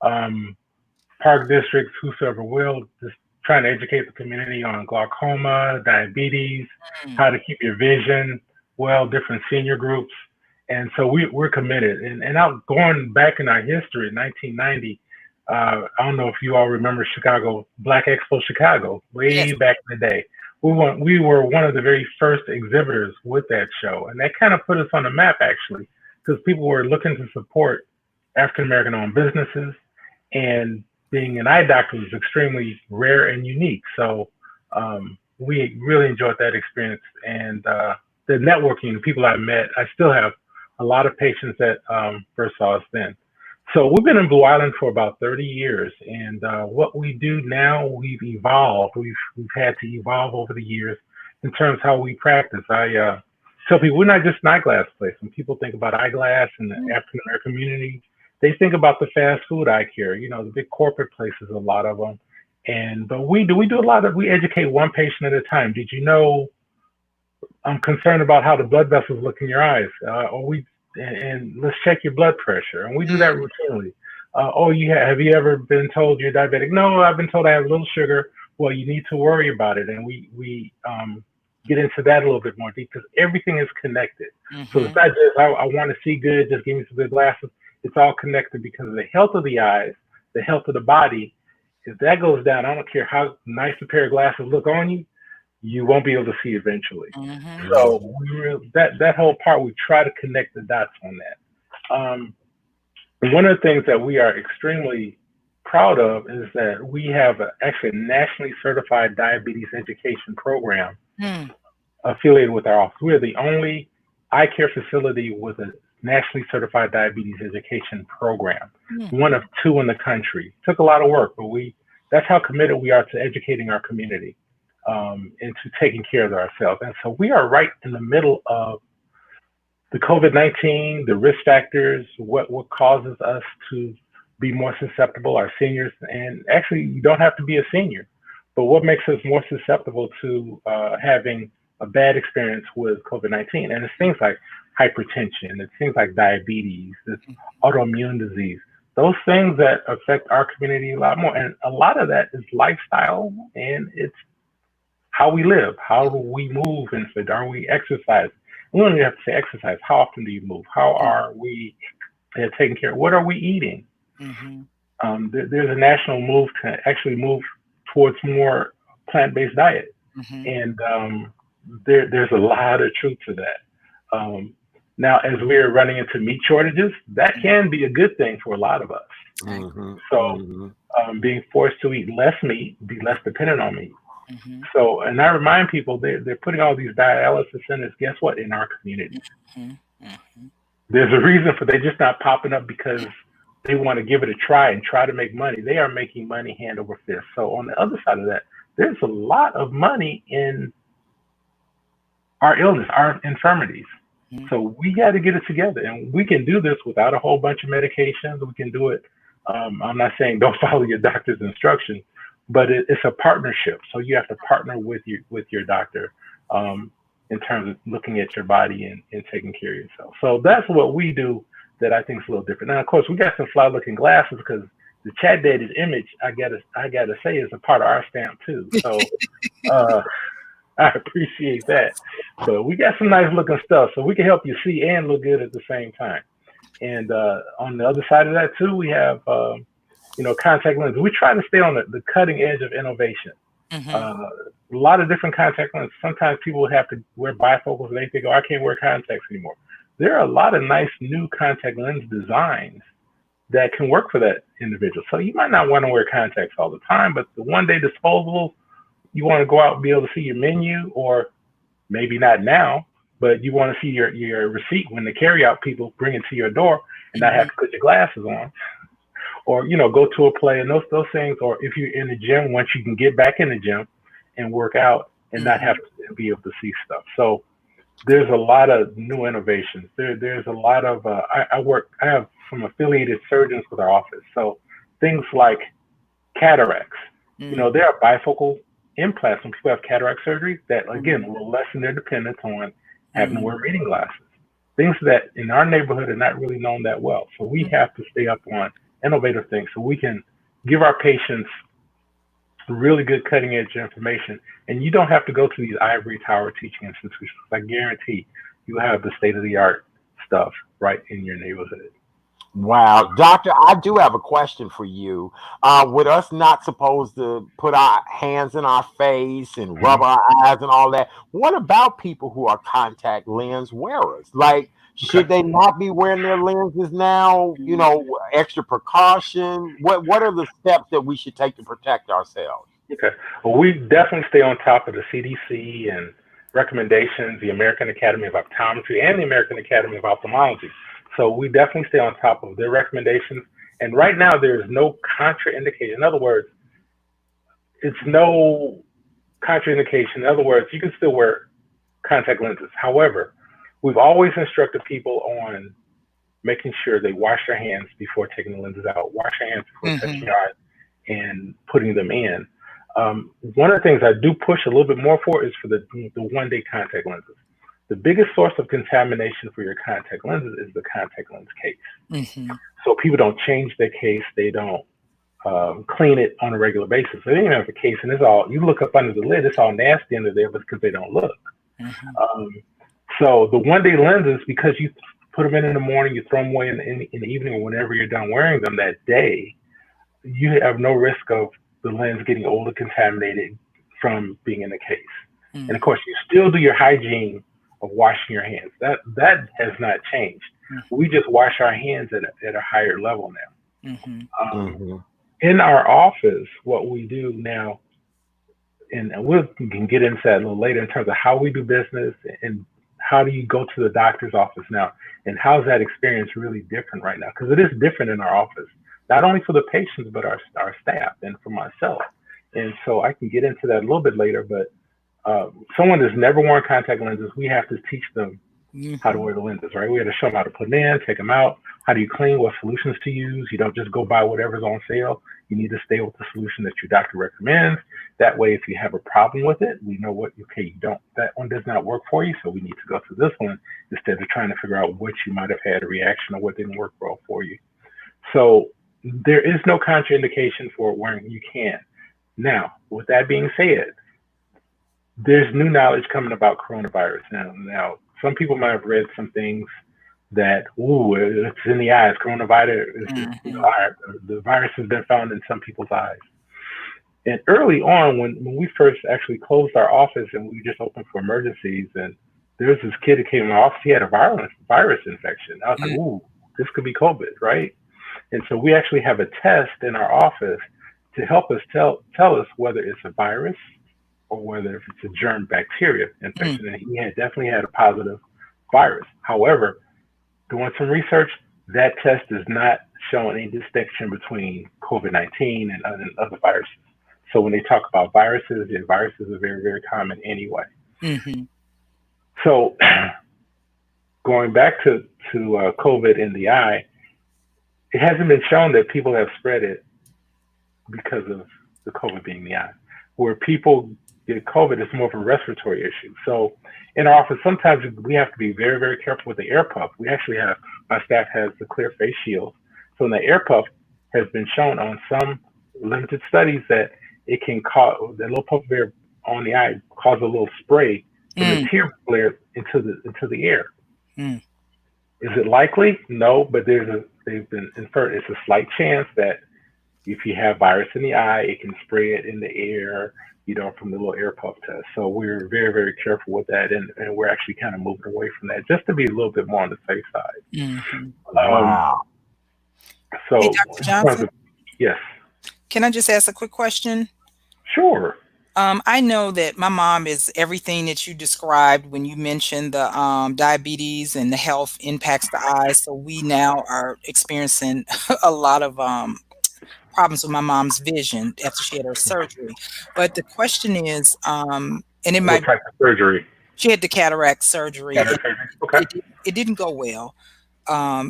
park districts, whosoever will, just trying to educate the community on glaucoma, diabetes, how to keep your vision well, different senior groups. And so we're committed. And out going back in our history, in 1990, I don't know if you all remember Chicago, Black Expo Chicago, way back in the day. We were one of the very first exhibitors with that show. And that kind of put us on the map, actually, because people were looking to support African-American owned businesses. And being an eye doctor was extremely rare and unique. So we really enjoyed that experience. And the networking, the people I met, I still have a lot of patients that first saw us then. So we've been in Blue Island for about 30 years. And what we do now, we've evolved. We've had to evolve over the years in terms of how we practice. I tell people we're not just an eyeglass place. When people think about eyeglass in the African-American community, they think about the fast food eye care, you know, the big corporate places, a lot of them. But we do a lot of, we educate one patient at a time. Did you know I'm concerned about how the blood vessels look in your eyes? And let's check your blood pressure. And we do that routinely. Have you ever been told you're diabetic? No, I've been told I have a little sugar. Well, you need to worry about it. And we get into that a little bit more deep because everything is connected. So it's not just, I want to see good, just give me some good glasses. It's all connected because of the health of the eyes, the health of the body. If that goes down, I don't care how nice a pair of glasses look on you, you won't be able to see eventually. So that whole part, we try to connect the dots on that. One of the things that we are extremely proud of is that we have actually a nationally certified diabetes education program affiliated with our office. We're the only eye care facility with a nationally certified diabetes education program, one of two in the country. Took a lot of work, but that's how committed we are to educating our community and to taking care of ourselves. And so we are right in the middle of the COVID-19, the risk factors, what causes us to be more susceptible, our seniors. And actually, you don't have to be a senior, but what makes us more susceptible to having a bad experience with COVID-19? And it's things like hypertension, it's things like diabetes, it's autoimmune disease, those things that affect our community a lot more. And a lot of that is lifestyle, and it's how we live, how do we move, and so are we exercise? We don't even have to say exercise. How often do you move? How are we taking care? What are we eating? There's a national move to actually move towards more plant-based diet, and there's a lot of truth to that. Now, as we're running into meat shortages, that can be a good thing for a lot of us. So being forced to eat less meat, be less dependent on meat. So, and I remind people, they're putting all these dialysis centers, guess what, in our community. There's a reason for they're just not popping up because they want to give it a try and try to make money. They are making money hand over fist. So on the other side of that, there's a lot of money in our illness, our infirmities. So we got to get it together, and we can do this without a whole bunch of medications. We can do it I'm not saying don't follow your doctor's instructions, but it's a partnership. So you have to partner with your doctor in terms of looking at your body and taking care of yourself. So that's what we do that I think is a little different. Now, of course, we got some fly looking glasses because the chat dated image, I gotta say, is a part of our stamp too. So I appreciate that. But we got some nice looking stuff, so we can help you see and look good at the same time. And on the other side of that too, we have contact lenses. We try to stay on the cutting edge of innovation. A lot of different contact lenses. Sometimes people have to wear bifocals and they think, oh, I can't wear contacts anymore. There are a lot of nice new contact lens designs that can work for that individual. So you might not want to wear contacts all the time, but the one-day disposables, you want to go out and be able to see your menu, or maybe not now, but you want to see your receipt when the carry-out people bring it to your door and not have to put your glasses on, or go to a play and those things. Or if you're in the gym, once you can get back in the gym and work out and not have to be able to see stuff. So there's a lot of new innovations. There's a lot of I have some affiliated surgeons with our office. So things like cataracts. There are bifocal implants when people have cataract surgery that, again, will lessen their dependence on having to wear reading glasses. Things that in our neighborhood are not really known that well. So we have to stay up on innovative things so we can give our patients really good cutting edge information. And you don't have to go to these ivory tower teaching institutions. I guarantee you have the state of the art stuff right in your neighborhood. Wow. Doctor, I do have a question for you. With us not supposed to put our hands in our face and rub our eyes and all that, what about people who are contact lens wearers? Like, should they not be wearing their lenses now? Extra precaution? What are the steps that we should take to protect ourselves? Okay. Well, we definitely stay on top of the CDC and recommendations, the American Academy of Optometry and the American Academy of Ophthalmology. So we definitely stay on top of their recommendations. And right now, there's no contraindication. In other words, it's no contraindication. In other words, you can still wear contact lenses. However, we've always instructed people on making sure they wash their hands before taking the lenses out, wash your hands before touching your eyes and putting them in. One of the things I do push a little bit more for is for the one-day contact lenses. The biggest source of contamination for your contact lenses is the contact lens case. So people don't change their case. They don't clean it on a regular basis. So they even have a case, and you look up under the lid, it's all nasty under there, but because they don't look. So the one-day lenses, because you put them in the morning, you throw them away in the evening, or whenever you're done wearing them that day, you have no risk of the lens getting old or contaminated from being in the case. And of course, you still do your hygiene of washing your hands. That has not changed. We just wash our hands at a higher level now. In our office, what we do now, and we can get into that a little later in terms of how we do business and how do you go to the doctor's office now, and how's that experience really different right now? Because it is different in our office, not only for the patients, but our staff and for myself. And so I can get into that a little bit later, but someone that's never worn contact lenses, we have to teach them how to wear the lenses, right? We have to show them how to put them in, take them out. How do you clean? What solutions to use? You don't just go buy whatever's on sale. You need to stay with the solution that your doctor recommends. That way, if you have a problem with it, we know that one does not work for you, so we need to go to this one instead of trying to figure out what you might have had a reaction or what didn't work well for you. So there is no contraindication for wearing. You can. Now, with that being said, there's new knowledge coming about coronavirus now. Some people might have read some things that, it's in the eyes. Coronavirus, the virus has been found in some people's eyes. And early on, when we first actually closed our office and we just opened for emergencies, and there was this kid that came in my office, he had a virus infection. I was like, this could be COVID, right? And so we actually have a test in our office to help us tell us whether it's a virus or whether it's a germ bacteria infection. And he definitely had a positive virus. However, doing some research, that test is not showing any distinction between COVID-19 and other viruses. So when they talk about viruses are very, very common anyway. So going back to COVID in the eye, it hasn't been shown that people have spread it because of the COVID being in the eye. Where people get COVID, it's more of a respiratory issue. So in our office, sometimes we have to be very, very careful with the air puff. We actually have, my staff has the clear face shield. So in the air puff has been shown on some limited studies that it can cause, the little puff of air on the eye cause a little spray from the tear flare into the air. Mm. Is it likely? No, but they've been inferred it's a slight chance that if you have virus in the eye, it can spray it in the air, from the little air puff test. So we're very, very careful with that, and we're actually kind of moving away from that just to be a little bit more on the safe side. Mm-hmm. Wow. So, hey, Dr. Johnson, yes. Can I just ask a quick question? Sure. I know that my mom is everything that you described when you mentioned the diabetes and the health impacts the eyes. So we now are experiencing a lot of problems with my mom's vision after she had her surgery. But the question is, and it what type of surgery? She had the cataract surgery. Okay. It didn't go well.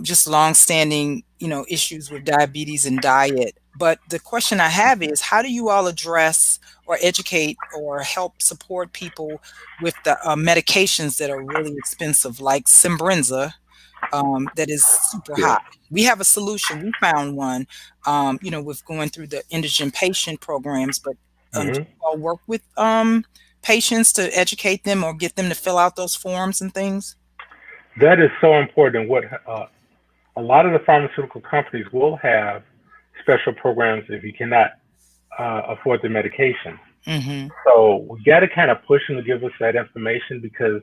Just long-standing, issues with diabetes and diet. But the question I have is, how do you all address or educate or help support people with the medications that are really expensive, like Simbrinza, that is super high? We have a solution. We found one, with going through the indigent patient programs. But do you all work with patients to educate them or get them to fill out those forms and things? That is so important. What a lot of the pharmaceutical companies will have special programs if you cannot afford the medication. Mm-hmm. So we got to kind of push them to give us that information, because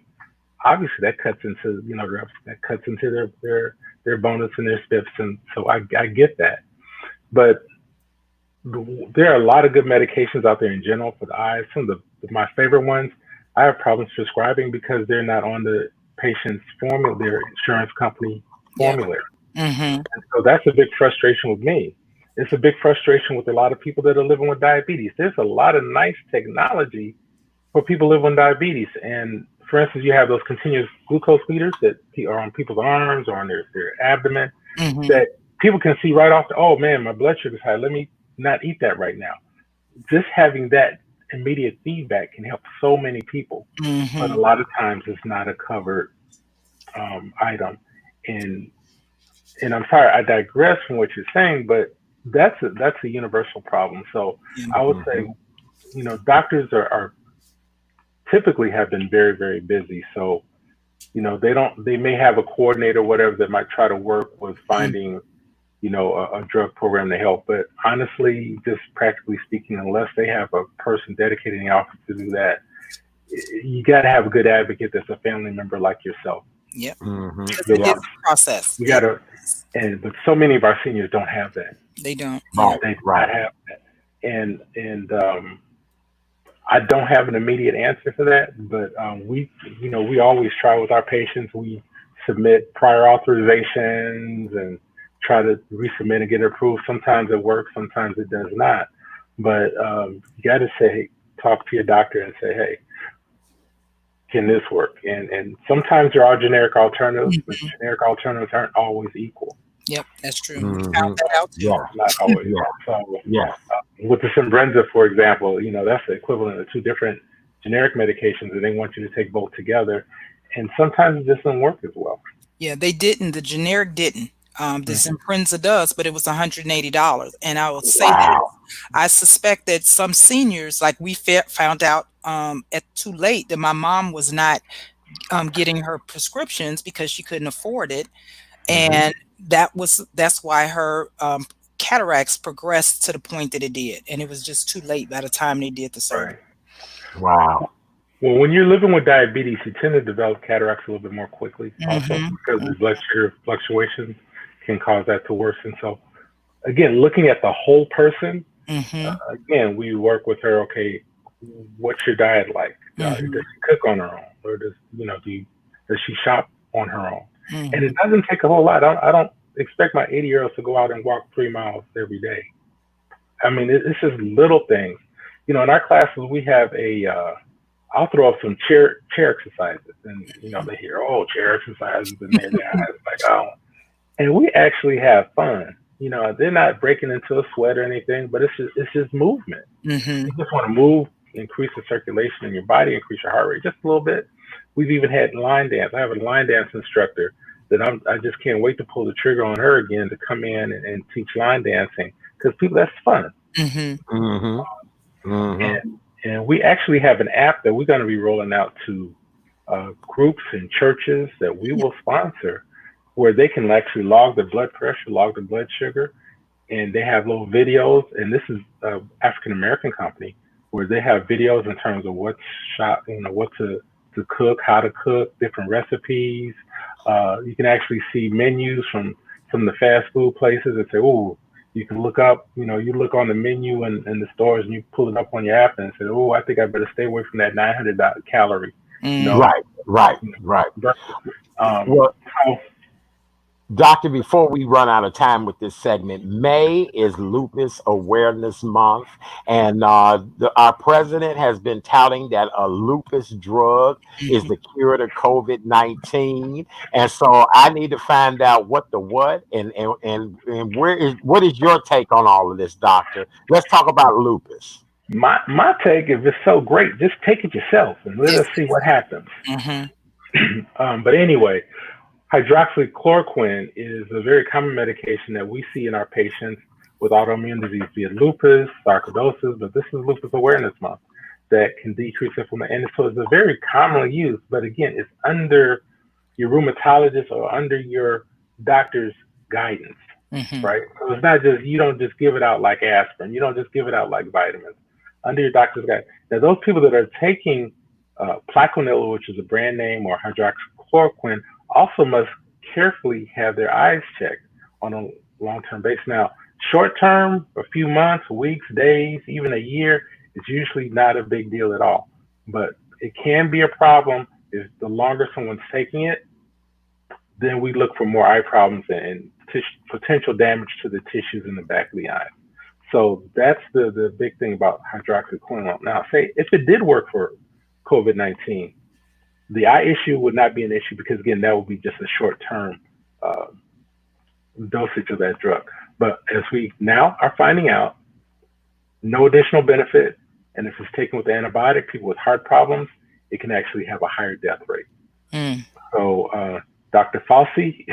obviously that cuts into their bonus and their spiffs, and so I get that. But there are a lot of good medications out there in general for the eyes. Some of my favorite ones I have problems prescribing because they're not on the patient's formula, their insurance company formulary. Mm-hmm. And so that's a big frustration with me. It's a big frustration with a lot of people that are living with diabetes. There's a lot of nice technology for people living with diabetes. And for instance, you have those continuous glucose meters that are on people's arms or on their abdomen, that people can see right off oh man, my blood sugar's high. Let me not eat that right now. Just having that immediate feedback can help so many people. But a lot of times it's not a covered item. And I'm sorry, I digress from what you're saying, but that's a universal problem. So I would say, doctors are typically have been very, very busy. So, they may have a coordinator or whatever that might try to work with finding, a drug program to help. But honestly, just practically speaking, unless they have a person dedicated in the office to do that, you got to have a good advocate that's a family member like yourself. Yep. It's a process. You got to, but so many of our seniors don't have that. They don't. They don't have that. And I don't have an immediate answer for that, but we always try with our patients. We submit prior authorizations and try to resubmit and get it approved. Sometimes it works, sometimes it does not. But you got to talk to your doctor and say, hey, can this work? And sometimes there are generic alternatives, but generic alternatives aren't always equal. Yep, that's true. We found that out too. Yeah, not always. So, with the Simbrinza, for example, that's the equivalent of two different generic medications, and they want you to take both together. And sometimes it just doesn't work as well. Yeah, they didn't. The generic didn't. The Simbrinza does, but it was $180. And I will say that I suspect that some seniors, like we found out at too late, that my mom was not getting her prescriptions because she couldn't afford it, and that's why her cataracts progressed to the point that it did, and it was just too late by the time they did the surgery. Right. Wow. Well, when you're living with diabetes, you tend to develop cataracts a little bit more quickly, also because the blood sugar fluctuations can cause that to worsen. So, again, looking at the whole person, again, we work with her. Okay, what's your diet like? Does she cook on her own, or does she shop on her own? And it doesn't take a whole lot. I don't expect my 80-year-olds to go out and walk 3 miles every day. I mean, it's just little things. In our classes, we have I'll throw up some chair exercises, and they hear, chair exercises, and they're like, oh. And we actually have fun. they're not breaking into a sweat or anything, but it's just movement. Mm-hmm. You just want to move, increase the circulation in your body, increase your heart rate just a little bit. We've even had line dance. I have a line dance instructor that I just can't wait to pull the trigger on her again to come in and teach line dancing, because people, that's fun. Mm-hmm. Mm-hmm. Mm-hmm. And we actually have an app that we're going to be rolling out to groups and churches that we will sponsor, where they can actually log their blood pressure, log their blood sugar, and they have little videos. And this is an African American company, where they have videos in terms of what to cook, how to cook, different recipes. You can actually see menus from the fast food places and say, oh, you can look up, you look on the menu in the stores and you pull it up on your app and say, oh, I think I better stay away from that 900 calorie. Right. Well, so, Doctor, before we run out of time with this segment, May is Lupus Awareness Month, and our president has been touting that a lupus drug is the cure to COVID-19, and so I need to find out what and what is your take on all of this, Doctor? Let's talk about lupus. My take, if it's so great, just take it yourself and let us see what happens. Mm-hmm. But anyway, hydroxychloroquine is a very common medication that we see in our patients with autoimmune disease, be it lupus, sarcoidosis, but this is Lupus Awareness Month, that can decrease inflammation. And so it's a very commonly used, but again, it's under your rheumatologist or under your doctor's guidance, right? So it's not just, you don't just give it out like aspirin. You don't just give it out like vitamins. Under your doctor's guidance. Now, those people that are taking Plaquenil, which is a brand name, or hydroxychloroquine, also must carefully have their eyes checked on a long-term basis. Now, short-term, a few months, weeks, days, even a year, is usually not a big deal at all. But it can be a problem if the longer someone's taking it, then we look for more eye problems and potential damage to the tissues in the back of the eye. So that's the big thing about hydroxychloroquine. Now, say if it did work for COVID-19, the eye issue would not be an issue, because again, that would be just a short-term dosage of that drug. But as we now are finding out, no additional benefit, and if it's taken with antibiotic, people with heart problems, it can actually have a higher death rate. So Dr. Fauci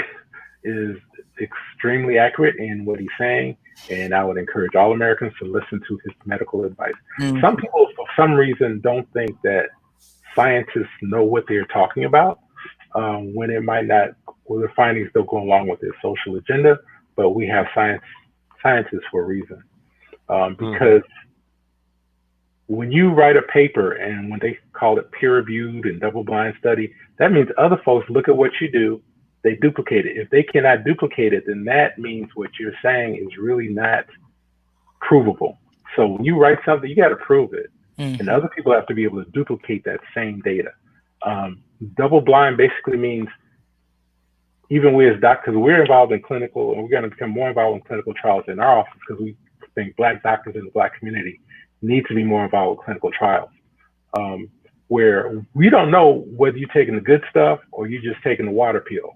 is extremely accurate in what he's saying, and I would encourage all Americans to listen to his medical advice. Some people, for some reason, don't think that scientists know what they're talking about, when it might not, well, their findings don't go along with their social agenda, but we have scientists for a reason. Because when you write a paper, and when they call it peer-reviewed and double-blind study, that means other folks look at what you do, they duplicate it. If they cannot duplicate it, then that means what you're saying is really not provable. So when you write something, you got to prove it. And other people have to be able to duplicate that same data. Double blind basically means, even we as doctors, we're involved in clinical, and we're going to become more involved in clinical trials in our office, because we think Black doctors in the Black community need to be more involved with clinical trials, where we don't know whether you're taking the good stuff or you're just taking the water pill.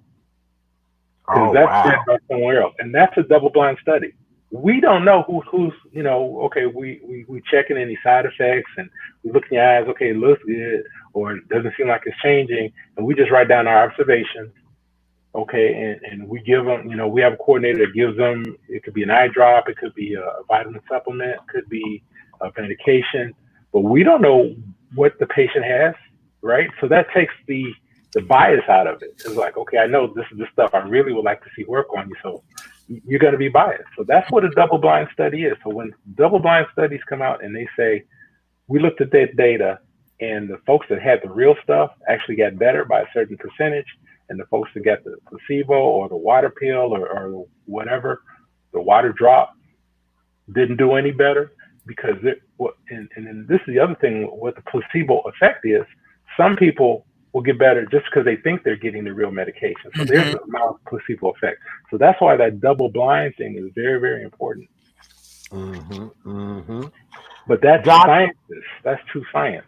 Because that's somewhere else. And that's a double blind study. We don't know who's okay, we checking any side effects, and we look in your eyes, okay, it looks good, or it doesn't seem like it's changing, and we just write down our observations, okay, and we give them, we have a coordinator that gives them, it could be an eye drop, it could be a vitamin supplement, it could be a medication, but we don't know what the patient has, right? So that takes the bias out of it. It's like, okay, I know this is the stuff I really would like to see work on you, so you're going to be biased. So that's what a double-blind study is. So when double-blind studies come out and they say, we looked at that data, and the folks that had the real stuff actually got better by a certain percentage, and the folks that got the placebo or the water pill or whatever, the water drop, didn't do any better, because and then this is the other thing, what the placebo effect is. Some people will get better just because they think they're getting the real medication. So there's a mild placebo effect. So that's why that double blind thing is very, very important. But that's science. That's true science.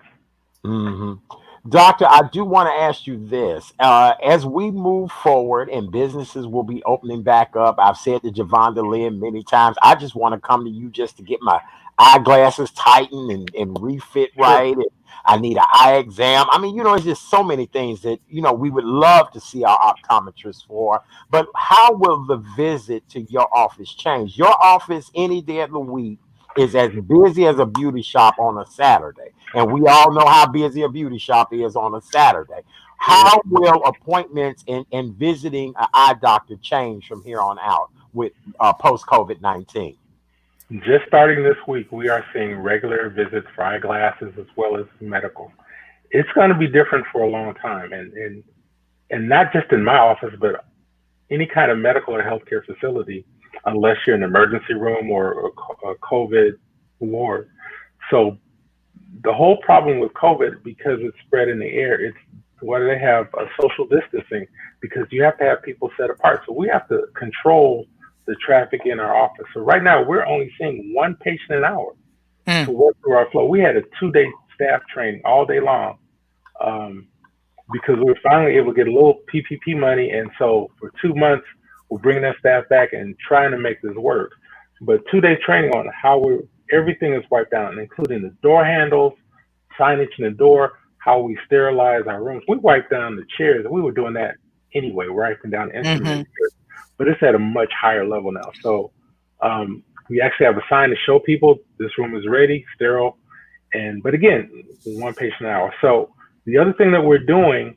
Doctor, I do want to ask you this. As we move forward and businesses will be opening back up, I've said to Javonda Lynn many times, I just want to come to you just to get my eyeglasses tightened and refit Sure. right. And I need an eye exam. I mean, it's just so many things that, we would love to see our optometrist for. But how will the visit to your office change? Your office any day of the week is as busy as a beauty shop on a Saturday. And we all know how busy a beauty shop is on a Saturday. Yeah. How will appointments and visiting an eye doctor change from here on out with post COVID-19? Just starting this week, we are seeing regular visits for eyeglasses as well as medical. It's going to be different for a long time, and not just in my office, but any kind of medical or healthcare facility, unless you're in an emergency room or a COVID ward. So the whole problem with COVID, because it's spread in the air, it's why they have a social distancing, because you have to have people set apart. So we have to control the traffic in our office. So right now we're only seeing one patient an hour to Mm. work through our flow. We had a 2-day staff training all day long, um, because we were finally able to get a little PPP money. And so for 2 months, we're bringing that staff back and trying to make this work. But 2-day training on how everything is wiped down, including the door handles, signage in the door, how we sterilize our rooms. We wiped down the chairs. We were doing that anyway, wiping down instruments, Mhm. but it's at a much higher level now. So we actually have a sign to show people this room is ready, sterile, but again, one patient an hour. So the other thing that we're doing,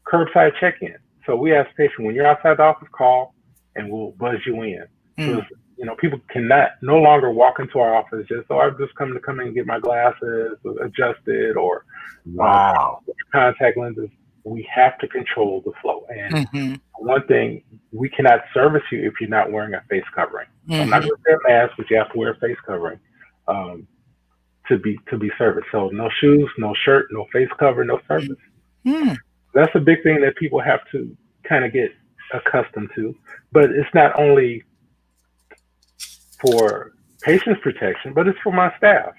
curbside check-in. So we ask patients, when you're outside the office, call and we'll buzz you in. So Mm. people cannot no longer walk into our office just, I've just come in and get my glasses adjusted or Wow. contact lenses. We have to control the flow. And Mhm. one thing, we cannot service you if you're not wearing a face covering. So I'm not Mhm. going to wear a mask, but you have to wear a face covering um, to be serviced. So no shoes, no shirt, no face cover, no service. Mm. That's a big thing that people have to kind of get accustomed to. But it's not only for patients' protection, but it's for my staff.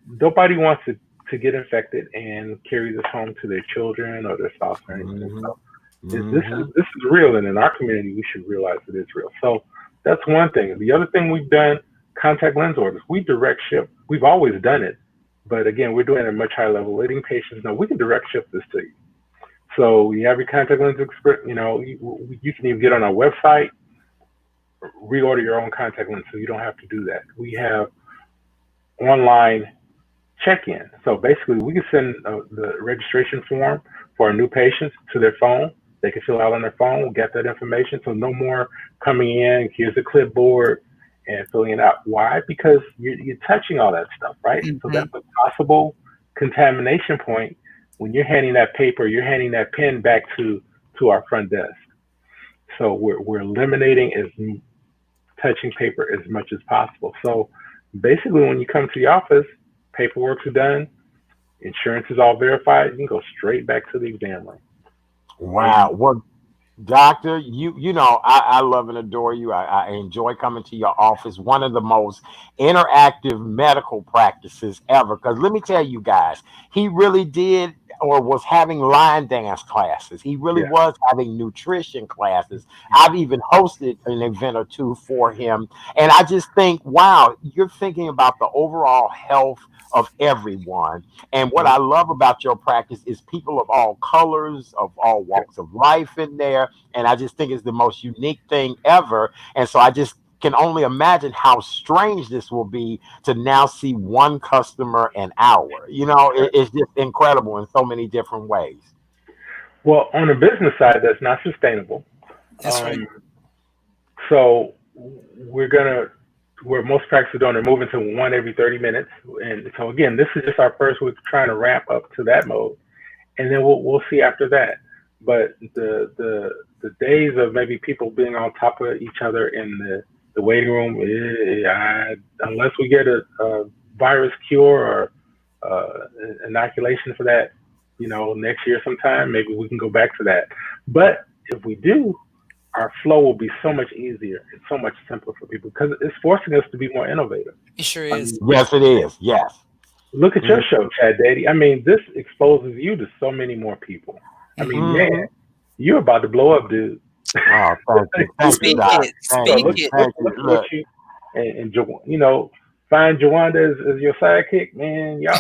Nobody wants to get infected and carry this home to their children or their spouse or anything. Hmm. So this Hmm. is real, and in our community, we should realize it is real. So that's one thing. The other thing we've done, contact lens orders. We direct ship. We've always done it, but again, we're doing it at a much higher level, letting patients know we can direct ship this to you. So you have your contact lens expert. You can even get on our website, reorder your own contact lens, so you don't have to do that. We have online check-in. So basically, we can send the registration form for our new patients to their phone. They can fill out on their phone. We'll get that information. So no more coming in, here's a clipboard, and filling it out. Why? Because you're touching all that stuff, right? So that's Mhm. a possible contamination point when you're handing that paper, you're handing that pen back to our front desk. So we're eliminating as touching paper as much as possible. So basically, when you come to the office, paperwork's done, insurance is all verified, you can go straight back to the exam room. And Wow. Well, Doctor, I love and adore you. I enjoy coming to your office. One of the most interactive medical practices ever. Because let me tell you guys, he really did or was having line dance classes. He really yeah, was having nutrition classes. I've even hosted an event or two for him. And I just think, wow, you're thinking about the overall health of everyone. And what yeah, I love about your practice is people of all colors, of all yeah. walks of life in there. And I just think it's the most unique thing ever. And so I just can only imagine how strange this will be to now see one customer an hour. It's just incredible in so many different ways. Well, on the business side, that's not sustainable. That's right. Um, so we're gonna, where most practices are doing, they're moving to one every 30 minutes. And so again, this is just our first week trying to ramp up to that mode, and then we'll see after that. But the days of maybe people being on top of each other in the waiting room, unless we get a virus cure or inoculation for that, next year sometime, maybe we can go back to that. But if we do, our flow will be so much easier and so much simpler for people because it's forcing us to be more innovative. It sure I is. mean, Yes, it is. Yes. Look at your show, Chad Daddy. I mean, this exposes you to so many more people. I mean, man, you're about to blow up, dude. Oh, thank you. Thank you, Speak Doc. it. Thank So Speak you. look, it. look, Thank you. look at what Look. you and you know, find Jawanda as your sidekick, man. You're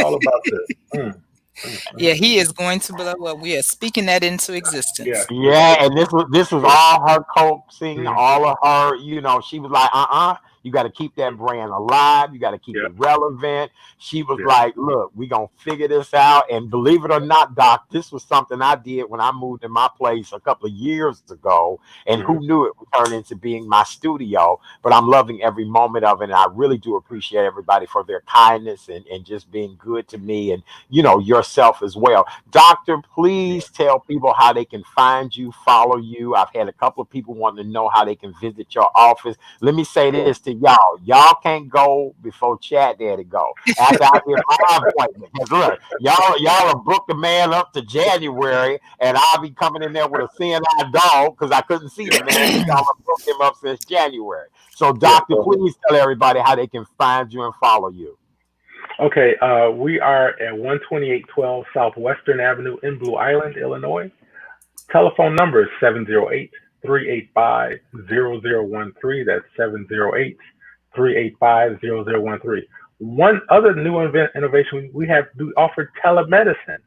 all about this. Yeah, he is going to blow up. We are speaking that into Yeah, existence. Yeah, and this was all her coaxing, mm, all of her, she was like, you got to keep that brand alive, you got to keep yeah, it relevant. She was yeah, like, look, we gonna figure this out. And believe it or not, Doc, this was something I did when I moved in my place a couple of years ago. And mm, who knew it would turn into being my studio? But I'm loving every moment of it. And I really do appreciate everybody for their kindness and just being good to me and yourself as well. Doctor, yeah. please tell people how they can find you, follow you. I've had a couple of people wanting to know how they can visit your office. Let me say Sure. this to y'all. Y'all can't go before Chat Daddy go. After I get my appointment. Because look, y'all have booked the man up to January, and I'll be coming in there with a seeing eye dog because I couldn't see the man because y'all have booked him up since January. So, Yeah. Doctor, please tell everybody how they can find you and follow you. Okay. We are at 12812 Southwestern Avenue in Blue Island, Illinois. Telephone number is 708-385-0013. That's 708-385-0013. One other new innovation we offer telemedicine.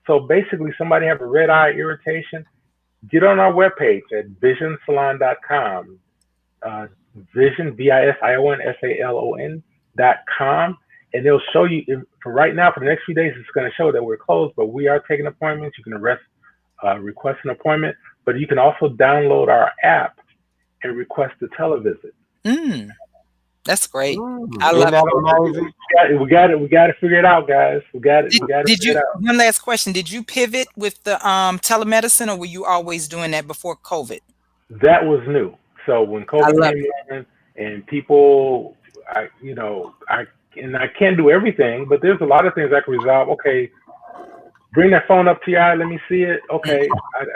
So basically, somebody have a red eye irritation, get on our webpage at visionsalon.com. Uh, Vision, VISIONSALON.com. And they'll show you, for right now, for the next few days, it's going to show that we're closed, but we are taking appointments. You can request an appointment, but you can also download our app and request a televisit. That's great. I Isn't love that it. amazing? We got to figure it out, guys. We got to Did figure it you, out. one last question, did you pivot with the telemedicine, or were you always doing that before COVID? That was new. So when I COVID love came it. in and people, I can't do everything, but there's a lot of things I can resolve. Okay, bring that phone up to your eye. Let me see it. Okay,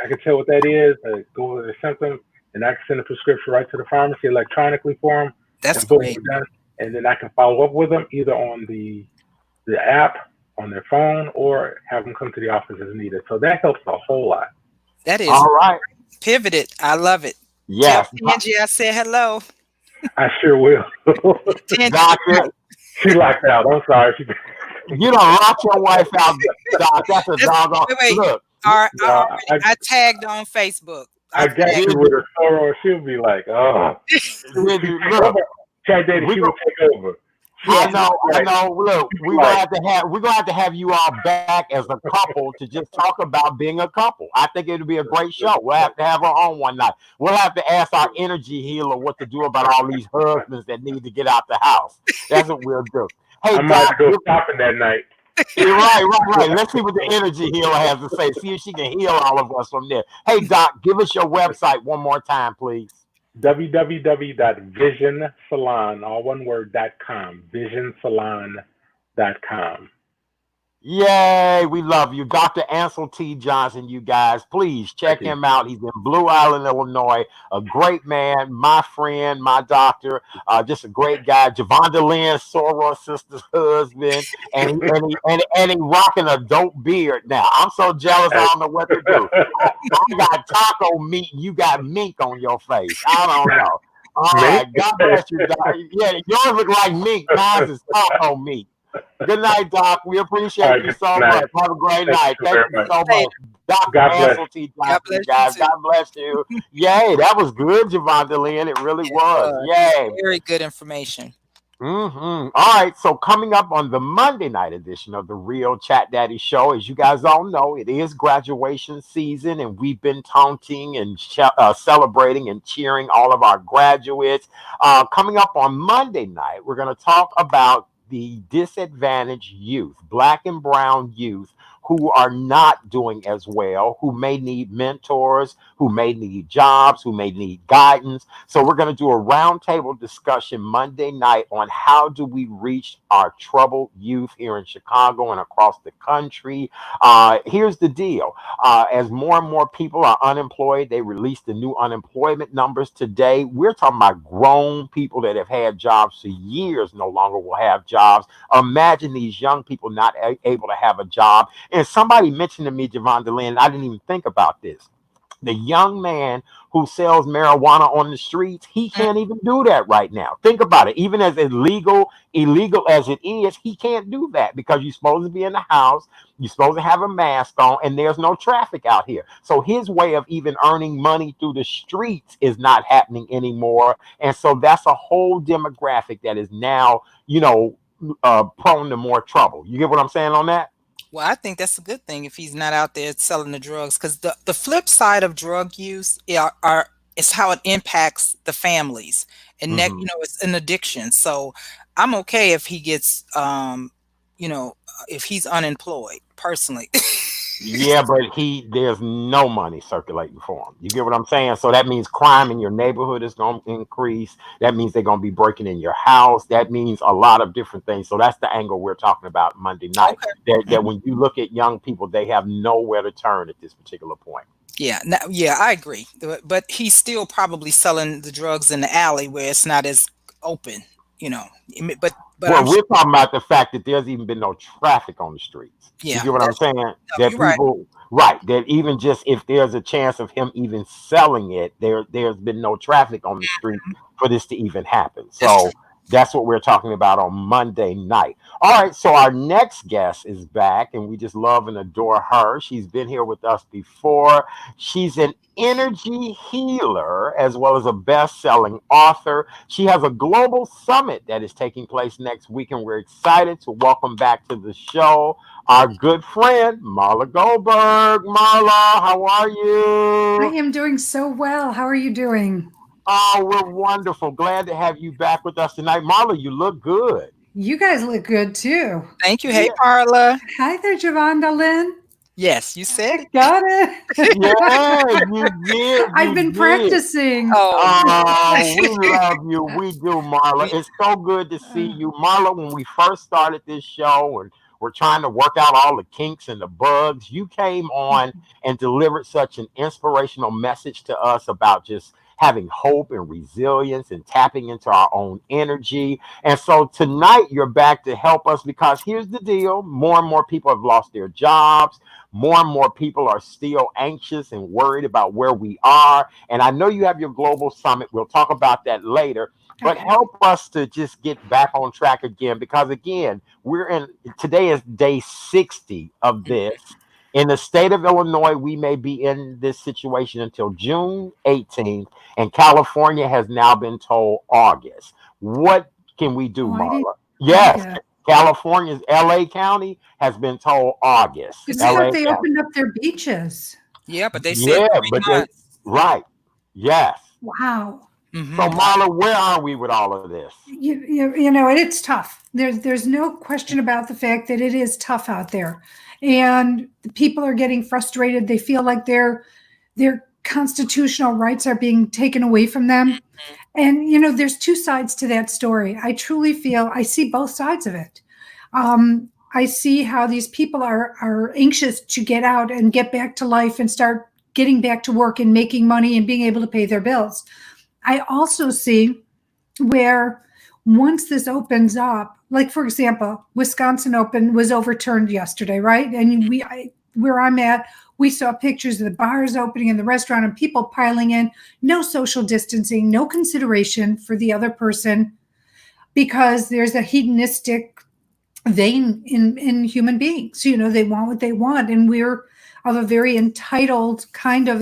I can tell what that is. Go over the symptoms, and I can send a prescription right to the pharmacy electronically for them, That's and boom, great. we're done. And then I can follow up with them either on the app, on their phone, or have them come to the office as needed. So that helps a whole lot. That is All right. pivoted. I love it. Tell Yes. Angie I said hello. I sure will. Doctor, She locked out. I'm sorry. you don't lock your wife out, Doc. That's a doggone. Wait. Look, I tagged on Facebook. I got did you with you, her sorrow. She'll be like, oh. did you, look, Chad Daddy, we she go, will take over. I She'll know. Look, be we're like, gonna have to have you all back as a couple to just talk about being a couple. I think it'll be a great show. We'll have to have her on one night. We'll have to ask our energy healer what to do about all these husbands that need to get out the house. That's what we'll do. Hey, I might have Doc, to go shopping that night. you're right. Let's see what the energy healer has to say. See if she can heal all of us from there. Hey, Doc, give us your website one more time, please. www.visionsalon, all one word, .com. Visionsalon.com. Yay, we love you. Dr. Ansel T. Johnson, you guys, please check Thank you. him out. He's in Blue Island, Illinois. A great man, my friend, my doctor, just a great guy. Javonda Lynn, Soros' sister's husband, and he rocking a dope beard now. I'm so jealous, I don't know what to do. I got taco meat, and you got mink on your face. I don't know. All right, God bless you, Doc. Yeah, yours look like mink. Mine is taco meat. Good night, Doc. We appreciate you Good so night. much. Have a great Thank night. you Thank very you much. so much. Dr. God bless. Ansel T. God Johnson, bless you you guys. too. God bless you. Yay, that was good, Javonda Lynn. It really It was. was Yay. very good information. All right, so coming up on the Monday night edition of the Real Chat Daddy Show, as you guys all know, it is graduation season, and we've been taunting and celebrating and cheering all of our graduates. Coming up on Monday night, we're going to talk about the disadvantaged youth, Black and brown youth, who are not doing as well, who may need mentors, who may need jobs, who may need guidance. So we're going to do a roundtable discussion Monday night on how do we reach our troubled youth here in Chicago and across the country. Here's the deal. As more and more people are unemployed, they released the new unemployment numbers today. We're talking about grown people that have had jobs for years no longer will have jobs. Imagine these young people not able to have a job. And somebody mentioned to me, Javon DeLynn, I didn't even think about this. The young man who sells marijuana on the streets, he can't even do that right now. Think about it. Even as illegal as it is, he can't do that because you're supposed to be in the house, you're supposed to have a mask on, and there's no traffic out here. So his way of even earning money through the streets is not happening anymore. And so that's a whole demographic that is now, prone to more trouble. You get what I'm saying on that? Well, I think that's a good thing if he's not out there selling the drugs, because the flip side of drug use is how it impacts the families, and that it's an addiction. So I'm okay if he gets if he's unemployed personally. Yeah, but there's no money circulating for him. You get what I'm saying? So that means crime in your neighborhood is going to increase. That means they're going to be breaking in your house. That means a lot of different things. So that's the angle we're talking about Monday night. Okay. That when you look at young people, they have nowhere to turn at this particular point. Yeah, I agree. But he's still probably selling the drugs in the alley where it's not as open, But well, we're talking about the fact that there's even been no traffic on the streets. Yeah, you get what I'm saying? No, that you're people, right? That even just if there's a chance of him even selling it, there's been no traffic on the street for this to even happen. So that's what we're talking about on Monday night. All right, so our next guest is back, and we just love and adore her. She's been here with us before. She's an energy healer as well as a best-selling author. She has a global summit that is taking place next week, and we're excited to welcome back to the show our good friend, Marla Goldberrg. Marla, how are you? I am doing so well. How are you doing? Oh, we're wonderful. Glad to have you back with us tonight. Marla, you look good. You guys look good too. Thank you. Hey, Marla. Hi there, Javon DeLynn. Yes, you said it. Got it. Yeah, you did. I've been practicing. Oh, we love you. We do, Marla. It's so good to see you. Marla, when we first started this show and we're trying to work out all the kinks and the bugs, you came on and delivered such an inspirational message to us about just having hope and resilience and tapping into our own energy. And so tonight you're back to help us because here's the deal. More and more people have lost their jobs. More and more people are still anxious and worried about where we are. And I know you have your global summit. We'll talk about that later. But help us to just get back on track again, because again, today is day 60 of this. In the state of Illinois, we may be in this situation until June 18th, and California has now been told August. What can we do, Marla? Yes, California's LA County has been told August. It's like they opened up their beaches. Yeah, but they said right. Yes. Wow. So Marla, where are we with all of this? And it's tough. There's no question about the fact that it is tough out there. And people are getting frustrated. They feel like their constitutional rights are being taken away from them. And, there's two sides to that story. I truly feel I see both sides of it. I see how these people are anxious to get out and get back to life and start getting back to work and making money and being able to pay their bills. I also see where once this opens up, like, for example, Wisconsin was overturned yesterday, right? And where I'm at, we saw pictures of the bars opening and the restaurant and people piling in, no social distancing, no consideration for the other person, because there's a hedonistic vein in human beings. They want what they want. And we're of a very entitled kind of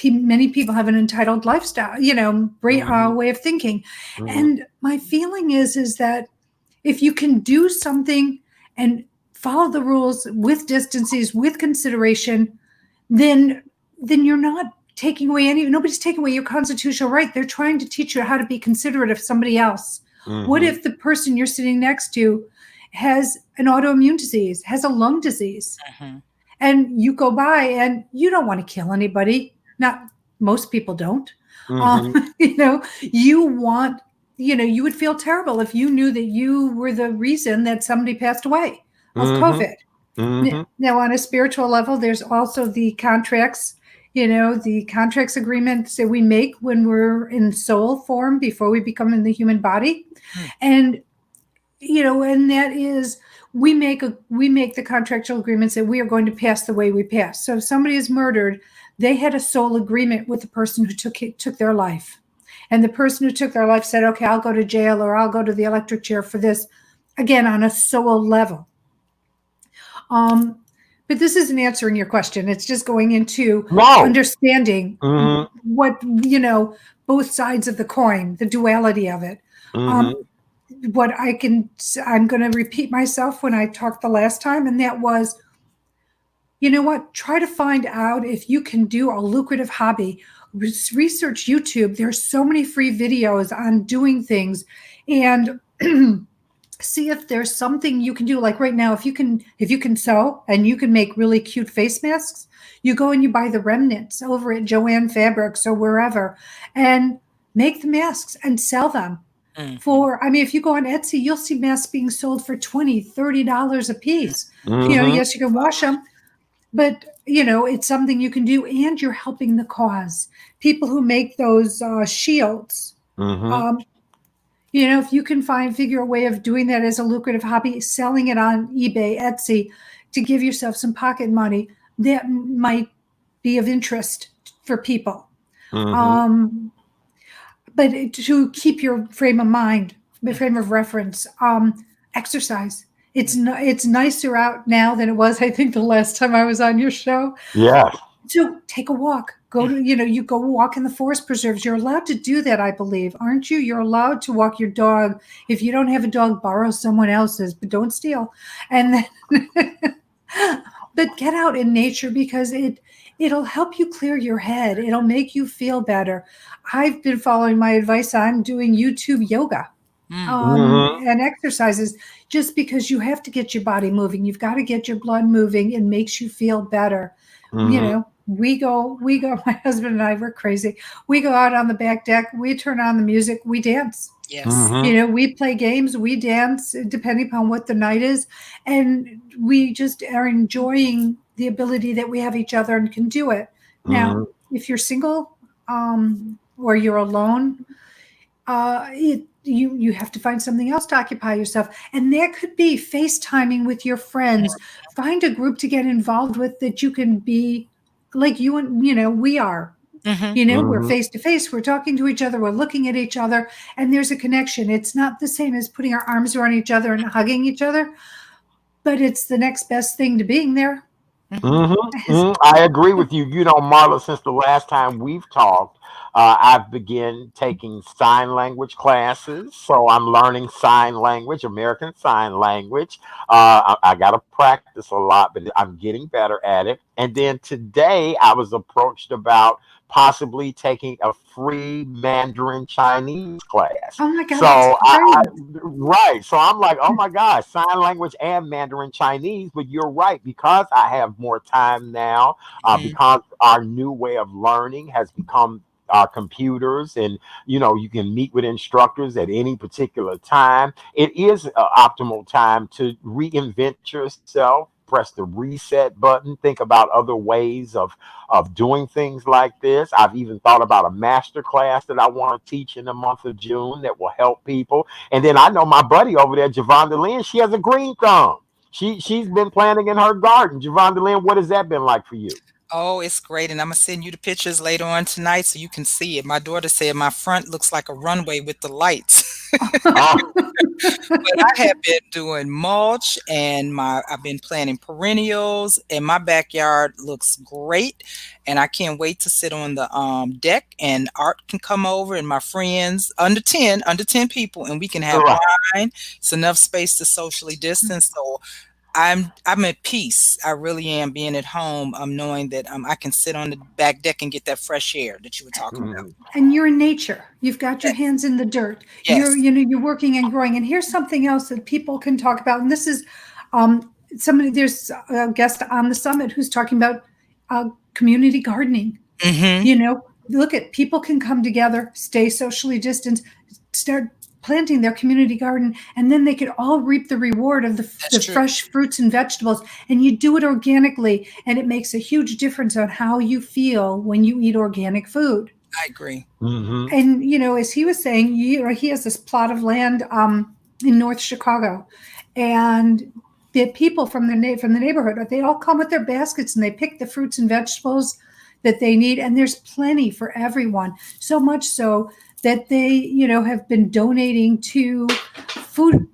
many people have an entitled lifestyle, way of thinking. And my feeling is that if you can do something and follow the rules with distances, with consideration, then you're not taking away nobody's taking away your constitutional right. They're trying to teach you how to be considerate of somebody else. What if the person you're sitting next to has an autoimmune disease, has a lung disease. And you go by and you don't want to kill anybody. Not most people don't. Mm-hmm. You want, you would feel terrible if you knew that you were the reason that somebody passed away of Mm-hmm. COVID. Mm-hmm. Now, on a spiritual level, there's also the contracts, the contracts agreements that we make when we're in soul form before we become in the human body. And, and that is, we make the contractual agreements that we are going to pass the way we pass. So if somebody is murdered, they had a soul agreement with the person who took their life. And the person who took their life said, okay, I'll go to jail or I'll go to the electric chair for this, again, on a soul level. But this isn't answering your question. It's just going into understanding what, both sides of the coin, the duality of it. What I'm going to repeat myself when I talked the last time, and that was, try to find out if you can do a lucrative hobby. Research YouTube. There's so many free videos on doing things, and see if there's something you can do. Like right now, if you can sew and you can make really cute face masks, you go and you buy the remnants over at Joanne Fabrics or wherever and make the masks and sell them if you go on Etsy, you'll see masks being sold for $20, $30 a piece. Yes, you can wash them, but it's something you can do, and you're helping the cause. People who make those shields, if you can figure a way of doing that as a lucrative hobby, selling it on eBay, Etsy, to give yourself some pocket money, that might be of interest for people. But to keep your frame of mind, the frame of reference, exercise. It's nicer out now than it was, I think, the last time I was on your show. Yes. So take a walk. Go to, you go walk in the forest preserves. You're allowed to do that, I believe, aren't you? You're allowed to walk your dog. If you don't have a dog, borrow someone else's, but don't steal. And then, but get out in nature, because it'll help you clear your head. It'll make you feel better. I've been following my advice. I'm doing YouTube yoga and exercises, just because you have to get your body moving. You've got to get your blood moving. It makes you feel better. We go, my husband and I, we're crazy. We go out on the back deck, we turn on the music, we dance. Yes. We play games, we dance, depending upon what the night is. And we just are enjoying the ability that we have each other and can do it. Now, if you're single or you're alone, you have to find something else to occupy yourself. And that could be FaceTiming with your friends. Find a group to get involved with that you can be like you and, we are. We're face to face. We're talking to each other. We're looking at each other. And there's a connection. It's not the same as putting our arms around each other and hugging each other, but it's the next best thing to being there. I agree with you. Marla, since the last time we've talked, I've begun taking sign language classes. So I'm learning sign language, American Sign Language. I got to practice a lot, but I'm getting better at it. And then today I was approached about possibly taking a free Mandarin Chinese class. Oh my God. So So I'm like, oh my gosh, sign language and Mandarin Chinese. But you're right, because I have more time now, because our new way of learning has become our computers, and you can meet with instructors at any particular time. It is an optimal time to reinvent yourself. Press the reset button. Think about other ways of doing things like this. I've even thought about a master class that I want to teach in the month of June that will help people. And then I know my buddy over there, Javonda Lynn, she has a green thumb. She's been planting in her garden. Javonda Lynn, what has that been like for you? Oh, it's great. And I'm going to send you the pictures later on tonight so you can see it. My daughter said my front looks like a runway with the lights. But I have been doing mulch, and I've been planting perennials, and my backyard looks great. And I can't wait to sit on the deck, and Art can come over, and my friends under 10 people, and we can have wine. It's enough space to socially distance. So I'm at peace. I really am being at home. Knowing that I can sit on the back deck and get that fresh air that you were talking about. Mhm. And you're in nature. You've got your Yes. hands in the dirt. You're, Yes. you're working and growing. And here's something else that people can talk about. And this is somebody, there's a guest on the summit who's talking about community gardening. Mm-hmm. Look at people can come together, stay socially distanced, start planting their community garden, and then they could all reap the reward of That's the true. fresh fruits and vegetables. And you do it organically, and it makes a huge difference on how you feel when you eat organic food. I agree. Mhm. And as he was saying, he has this plot of land in North Chicago, and the people from the neighborhood, they all come with their baskets and they pick the fruits and vegetables that they need, and there's plenty for everyone. So much so that they have been donating to food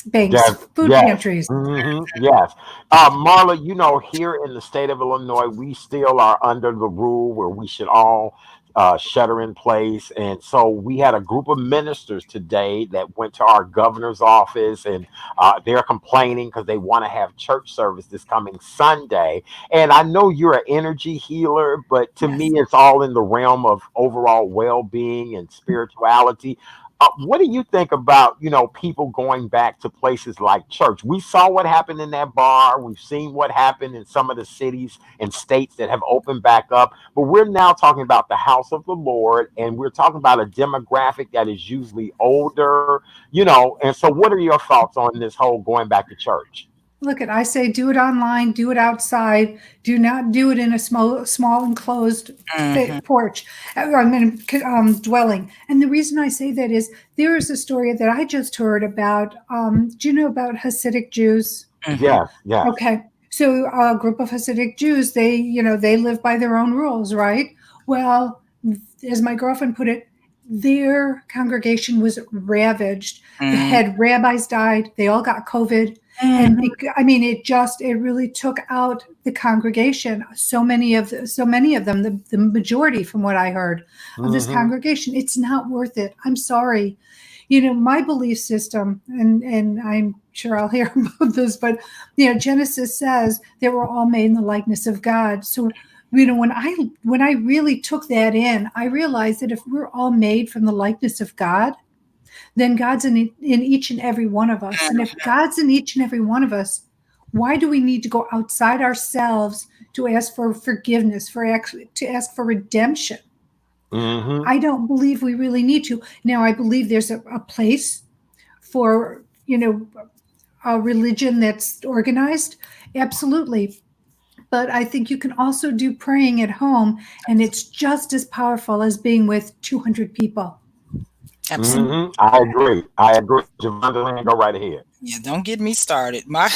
banks, Yes, food yes, pantries. yes. Marla, here in the state of Illinois, we still are under the rule where we should all shutter in place. And so we had a group of ministers today that went to our governor's office, and they're complaining because they want to have church service this coming Sunday. And I know you're an energy healer, but to me, Yes. it's all in the realm of overall well being and spirituality. What do you think about people going back to places like church? We saw what happened in that bar. We've seen what happened in some of the cities and states that have opened back up. But we're now talking about the house of the Lord, and we're talking about a demographic that is usually older. And so, what are your thoughts on this whole going back to church? Look at I say do it online, do it outside. Do not do it in a small enclosed Mm-hmm. porch. I mean dwelling. And the reason I say that is there is a story that I just heard about. Do you know about Hasidic Jews? Mm-hmm. Yes, yes. Okay. So a group of Hasidic Jews, they live by their own rules, right? Well, as my girlfriend put it, their congregation was ravaged. The Mm-hmm. head rabbis died. They all got COVID. And Mm-hmm. I mean, it really took out the congregation. So many of them, the majority, from what I heard, of this Hmm. congregation, it's not worth it. I'm sorry. My belief system, and I'm sure I'll hear about this, but Genesis says that we're all made in the likeness of God. So when I really took that in, I realized that if we're all made from the likeness of God, then God's in each and every one of us. And if God's in each and every one of us, why do we need to go outside ourselves to ask for forgiveness, to ask for redemption? Hmm. I don't believe we really need to. Now, I believe there's a place for, a religion that's organized. Absolutely. But I think you can also do praying at home, and it's just as powerful as being with 200 people. Absolutely. And I agree. I agree. Javonda, go right ahead. Yeah, don't get me started. My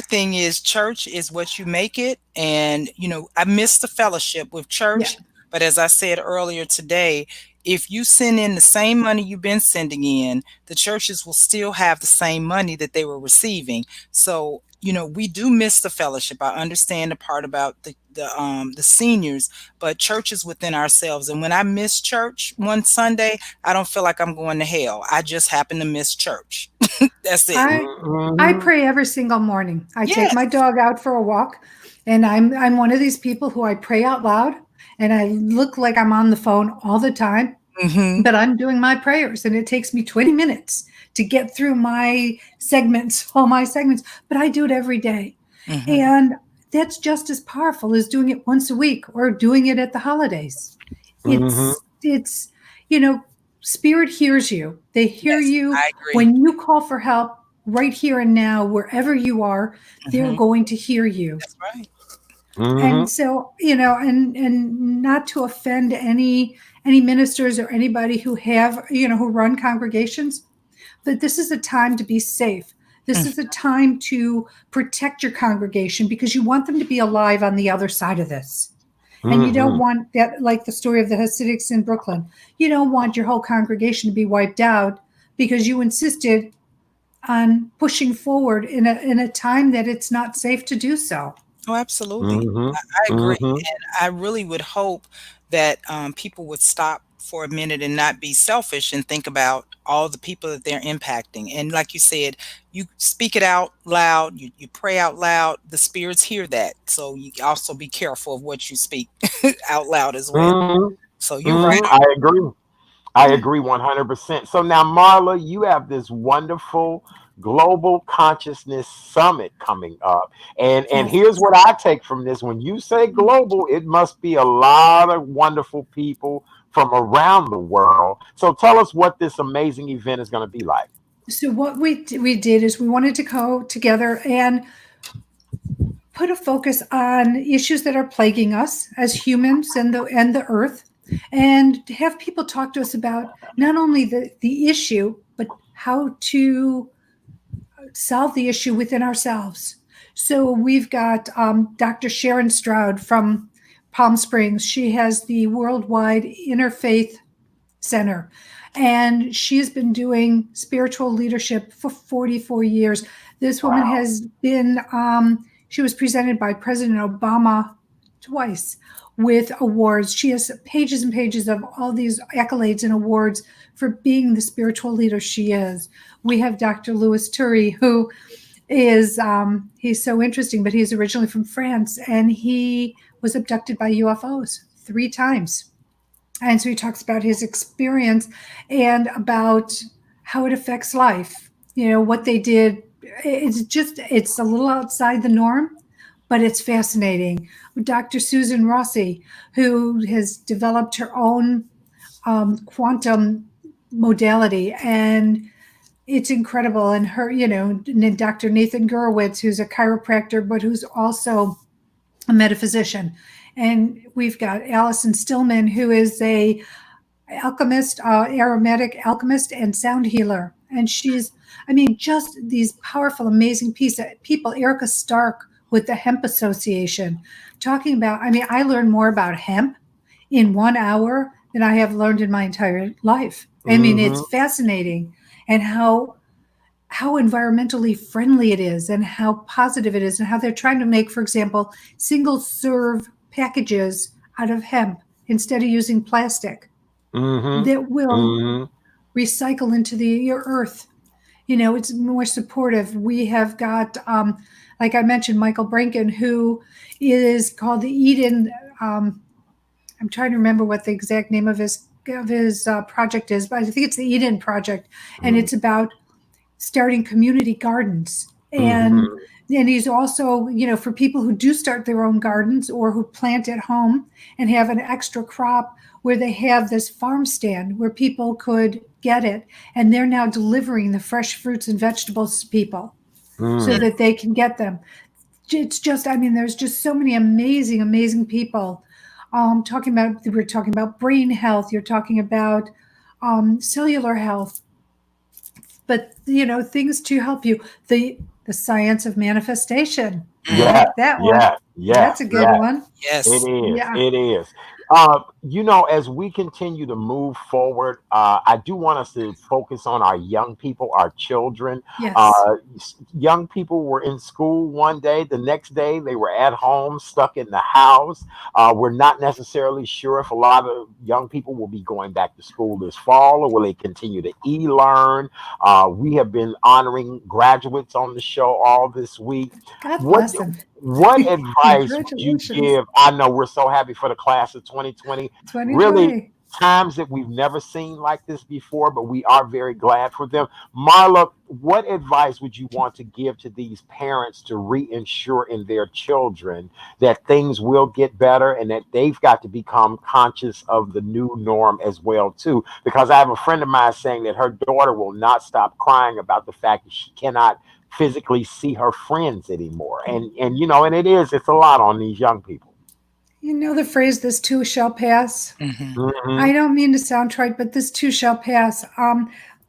thing is church is what you make it. And, I miss the fellowship with yeah, church. But as I said earlier today, if you send in the same money you've been sending in, the churches will still have the same money that they were receiving. So, we do miss the fellowship. I understand the part about the seniors, but church is within ourselves. And when I miss church one Sunday, I don't feel like I'm going to hell. I just happen to miss church. That's it. I Hmm. pray every single morning. I take my Yes. dog out for a walk, and I'm one of these people who I pray out loud, and I look like I'm on the phone all the time, Mhm. but I'm doing my prayers, and it takes me 20 minutes to get through my segments, all my segments, but I do it every day. Mhm. And that's just as powerful as doing it once a week or doing it at the holidays. Hmm. It's you know, spirit hears you. They hear Yes, you I agree. when you call for help right here and now, wherever you are, they're Mhm. going to hear you. That's right. And Hmm. so, and not to offend any ministers or anybody who who run congregations, but this is a time to be safe. This Mm. is a time to protect your congregation because you want them to be alive on the other side of this. And you don't Hmm. want that, like the story of the Hasidics in Brooklyn. You don't want your whole congregation to be wiped out because you insisted on pushing forward in a time that it's not safe to do so. Oh, absolutely. Hmm. I agree, Hmm. and I really would hope that, people would stop for a minute and not be selfish and think about all the people that they're impacting. And like you said, you speak it out loud, you pray out loud, the spirits hear that. So you also be careful of what you speak out loud as well. Hmm. So you're right. Hmm. I agree. I agree 100%. So now, Marla, you have this wonderful global consciousness summit coming up. And Yes. here's what I take from this. When you say global, it must be a lot of wonderful people from around the world. So tell us what this amazing event is going to be like. So what we did is we wanted to go together and put a focus on issues that are plaguing us as humans and the earth, and have people talk to us about not only the issue but how to solve the issue within ourselves. So we've got Dr. Sharon Stroud from Palm Springs. She has the Worldwide Interfaith Center, and she's been doing spiritual leadership for 44 years. This woman Wow. has been, she was presented by President Obama twice with awards. She has pages and pages of all these accolades and awards for being the spiritual leader she is. We have Dr. Louis Turi, who is, he's so interesting, but he's originally from France, and he was abducted by UFOs 3 times. And so he talks about his experience and about how it affects life. You know, what they did. It's a little outside the norm, but it's fascinating. Dr. Susan Rossi, who has developed her own quantum modality, and it's incredible. And her, and Dr. Nathan Gurwitz, who's a chiropractor, but who's also a metaphysician. And we've got Allison Stillman, who is a alchemist, aromatic alchemist and sound healer. And she's, just these powerful, amazing people. Erica Stark with the Hemp Association, talking about, I learned more about hemp in 1 hour than I have learned in my entire life. It's fascinating, and how environmentally friendly it is, and how positive it is, and how they're trying to make, for example, single serve packages out of hemp instead of using plastic that will recycle into your earth. It's more supportive. We have got, like I mentioned, Michael Branken, who is called the Eden. I'm trying to remember what the exact name of his project is, but I think it's the Eden Project, and it's about starting community gardens. And he's also, for people who do start their own gardens or who plant at home and have an extra crop, where they have this farm stand where people could get it, and they're now delivering the fresh fruits and vegetables to people so that they can get them. It's just, there's just so many amazing, amazing people we're talking about brain health. You're talking about cellular health, but things to help you. The science of manifestation. I like that one. That's a good one. Yes. It is. Yeah. It is. As we continue to move forward, I do want us to focus on our young people, our children. Yes. Young people were in school one day, the next day they were at home, stuck in the house. We're not necessarily sure if a lot of young people will be going back to school this fall, or will they continue to e-learn. We have been honoring graduates on the show all this week. God bless them. What advice would you give? I know we're so happy for the class of 2020. 2020. Really, times that we've never seen like this before, but we are very glad for them. Marla, what advice would you want to give to these parents to reinsure in their children that things will get better, and that they've got to become conscious of the new norm as well too? Because I have a friend of mine saying that her daughter will not stop crying about the fact that she cannot physically see her friends anymore. And it's a lot on these young people. The phrase, this too shall pass. I don't mean to sound trite, but this too shall pass.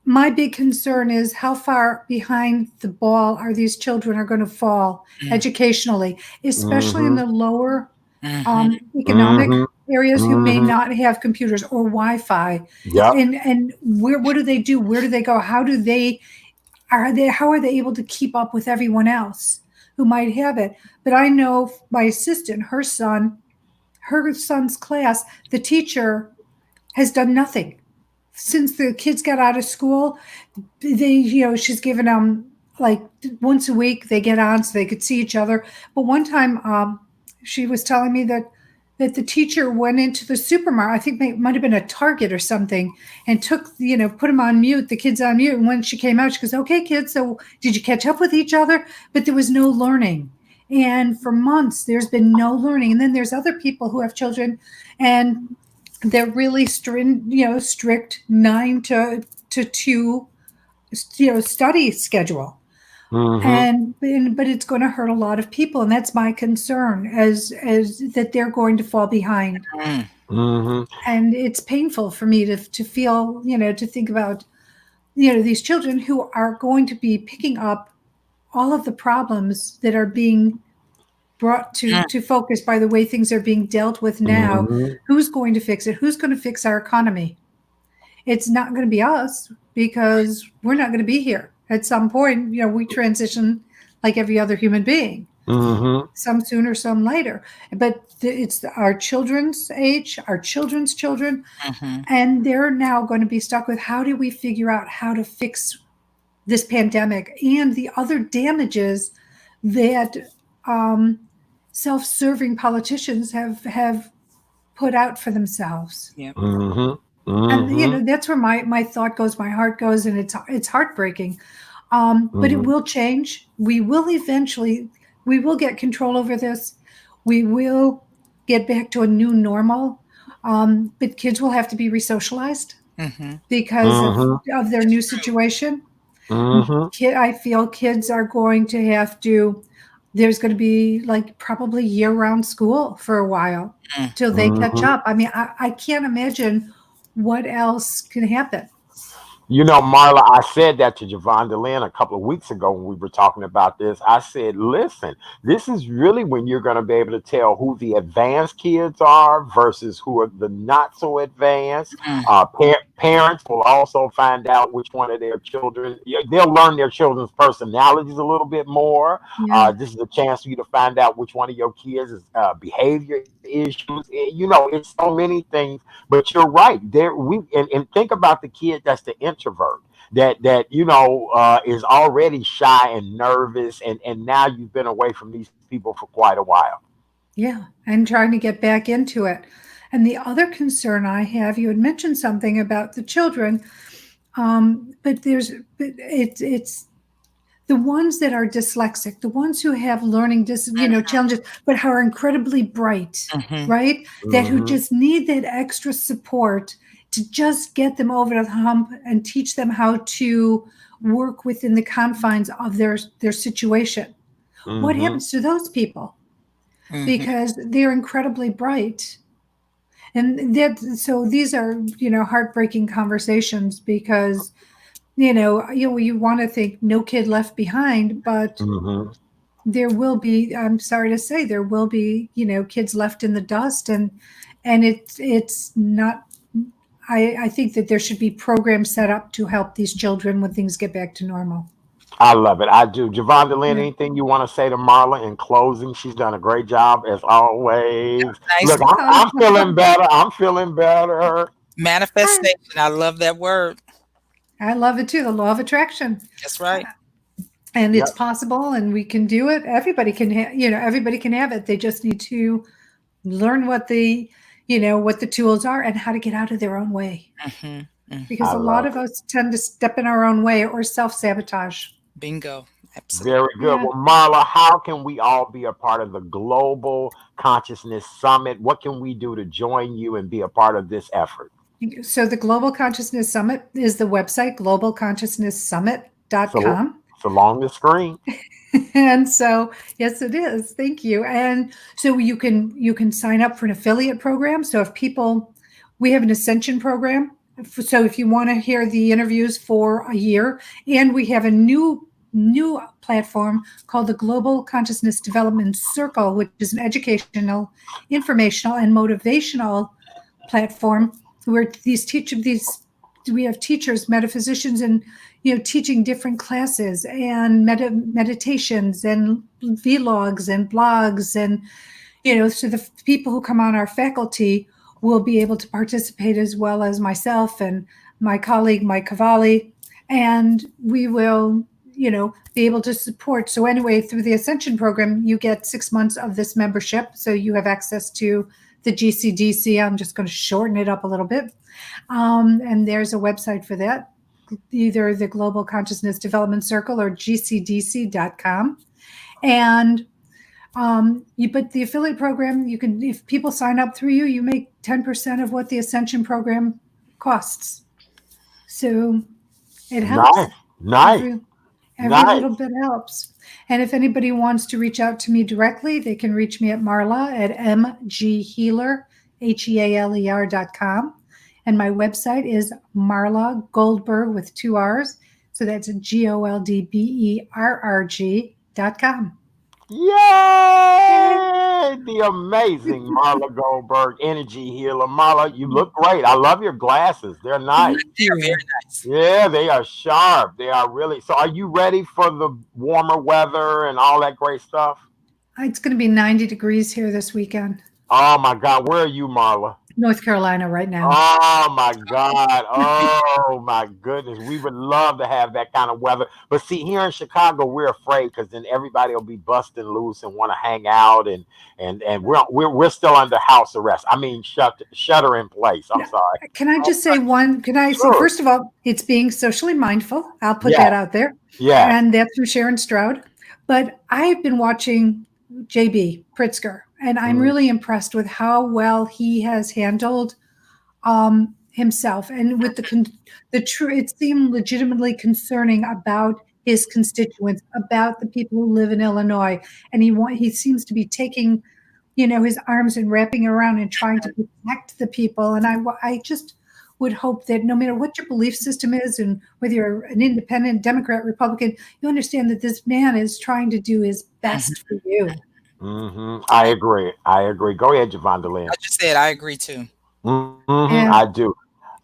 My big concern is how far behind the ball are these children are going to fall educationally, especially in the lower economic areas who may not have computers or Wi-Fi. Yep. And what do they do? Where do they go? How are they able to keep up with everyone else who might have it? But I know my assistant, her son's class, the teacher has done nothing since the kids got out of school, she's given them like once a week they get on so they could see each other. But one time, she was telling me that the teacher went into the supermarket. I think it might have been a Target or something, and took put them on mute, the kids on mute. And when she came out, she goes, "Okay, kids, so did you catch up with each other?" But there was no learning. And for months, there's been no learning. And then there's other people who have children, and they're really strict 9 to 2, study schedule. But it's going to hurt a lot of people, and that's my concern, as that they're going to fall behind. And it's painful for me to feel, to think about, these children who are going to be picking up all of the problems that are being brought to focus by the way things are being dealt with now. Who's going to fix it? Who's going to fix our economy? It's not going to be us, because we're not going to be here. At some point, we transition like every other human being. Some sooner, some later. But it's our children's age, our children's children, and they're now going to be stuck with, how do we figure out how to fix this pandemic and the other damages that self-serving politicians have put out for themselves. And that's where my thought goes, my heart goes, and it's heartbreaking. But it will change. We will get control over this. We will get back to a new normal. But kids will have to be resocialized because of their new situation. I feel kids are going to have to, there's going to be like probably year-round school for a while till they catch up. I mean, I can't imagine what else can happen. Marla, I said that to Javon DeLynn a couple of weeks ago when we were talking about this. I said, listen, this is really when you're going to be able to tell who the advanced kids are versus who are the not so advanced. Parents will also find out which one of their children, they'll learn their children's personalities a little bit more. This is a chance for you to find out which one of your kids is behavior issues. It's so many things, but you're right. And think about the kid that's the introvert that is already shy and nervous, and now you've been away from these people for quite a while. Yeah, and trying to get back into it. And the other concern I have, you had mentioned something about the children, but it's the ones that are dyslexic, the ones who have learning challenges, but who are incredibly bright, right? That who just need that extra support to just get them over the hump and teach them how to work within the confines of their situation. What happens to those people? Because they're incredibly bright. And so these are, heartbreaking conversations, because, you want to think no kid left behind, but there will be, I'm sorry to say, there will be, kids left in the dust, and it's not, I think that there should be programs set up to help these children when things get back to normal. I love it. I do. Javon DeLynn, anything you want to say to Marla in closing? She's done a great job as always. Look, I'm feeling better. I'm feeling better. Manifestation. I love that word. I love it too. The law of attraction. That's right. And it's possible, and we can do it. Everybody can, everybody can have it. They just need to learn what the tools are and how to get out of their own way. Because a lot of us tend to step in our own way or self-sabotage. Bingo. Absolutely. Very good. Well, Marla, how can we all be a part of the Global Consciousness Summit? What can we do to join you and be a part of this effort? So the Global Consciousness Summit is the website, globalconsciousnesssummit.com. It's along the screen. And so, yes, it is. Thank you. And so you can sign up for an affiliate program. So we have an Ascension program. So if you want to hear the interviews for a year, and we have a new platform called the Global Consciousness Development Circle, which is an educational, informational, and motivational platform where we have teachers, metaphysicians, and teaching different classes and meditations and vlogs and blogs, and so the people who come on our faculty will be able to participate, as well as myself and my colleague Mike Cavalli, and we will, be able to support. So anyway, through the Ascension program, you get 6 months of this membership, so you have access to the GCDC. I'm just going to shorten it up a little bit, and there's a website for that, either the Global Consciousness Development Circle or gcdc.com. And but the affiliate program, you can, if people sign up through you, you make 10% of what the Ascension program costs. So it helps. Nice. Every little bit helps. And if anybody wants to reach out to me directly, they can reach me at Marla at mghealer, HEALER.com. And my website is Marla Goldberg with 2 R's. So that's GOLDBERRG.com. Yay! The amazing Marla Goldberg, energy healer. Marla, you look great. I love your glasses. They're nice. They're very nice. Yeah, they are sharp. They are really. So are you ready for the warmer weather and all that great stuff? It's going to be 90 degrees here this weekend. Oh my God. Where are you, Marla? North Carolina right now. Oh my God. Oh my goodness. We would love to have that kind of weather. But see, here in Chicago, we're afraid because then everybody will be busting loose and want to hang out, and we're still under house arrest. I mean, shutter in place. I'm sorry. Can I just say one? Can I say, first of all, it's being socially mindful. I'll put that out there. Yeah. And that's from Sharon Stroud. But I've been watching JB Pritzker, and I'm really impressed with how well he has handled himself, and with the true. It seemed legitimately concerning about his constituents, about the people who live in Illinois, and he seems to be taking, his arms and wrapping around and trying to protect the people. And I just would hope that no matter what your belief system is, and whether you're an independent, Democrat, Republican, you understand that this man is trying to do his best for you. I agree. Go ahead, Javonda Lynn. I just said I agree too. I do.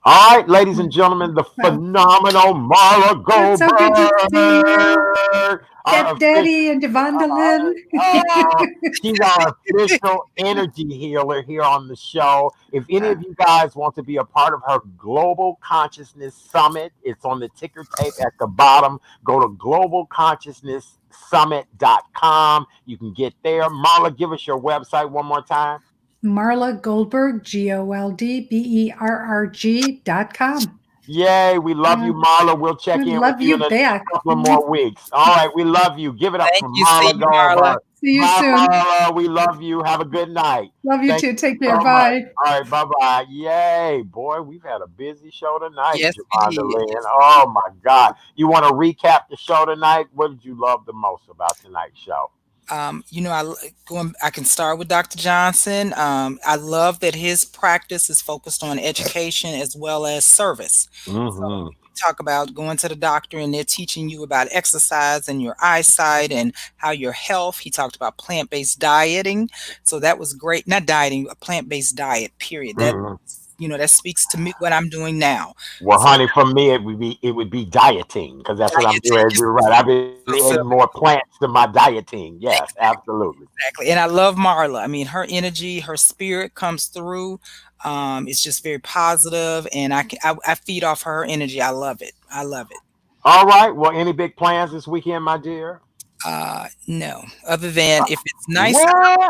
All right, ladies and gentlemen, the phenomenal Marla Goldberg. So good to see you. Daddy and Javonda Lynn. She's our official energy healer here on the show. If any of you guys want to be a part of her Global Consciousness Summit, it's on the ticker tape at the bottom. Go to globalconsciousnesssummit.com. You can get there. Marla, give us your website one more time. Marla Goldberg, GOLDBERRG.com. Yay, we love you, Marla. We'll check in with you in a couple of more weeks. All right, we love you. Give it up for Marla Goldberg. See you soon. Marla, we love you. Have a good night. Love you too. Take care. Bye. All right, bye-bye. Yay, boy, we've had a busy show tonight. Yes, Javonda Lynn. Oh, my God. You want to recap the show tonight? What did you love the most about tonight's show? I can start with Dr. Johnson. I love that his practice is focused on education as well as service. So we talk about going to the doctor and they're teaching you about exercise and your eyesight and how your health. He talked about plant-based dieting. So that was great. Not dieting, a plant-based diet, period. That that speaks to me what I'm doing now. Well, honey, for me it would be dieting, because that's what I'm doing. You're right. I've been eating more plants than my dieting. Yes, absolutely. Exactly. And I love Marla. I mean, her energy, her spirit comes through. It's just very positive, and I feed off her energy. I love it. All right. Well, any big plans this weekend, my dear? No, other than if it's nice. Well,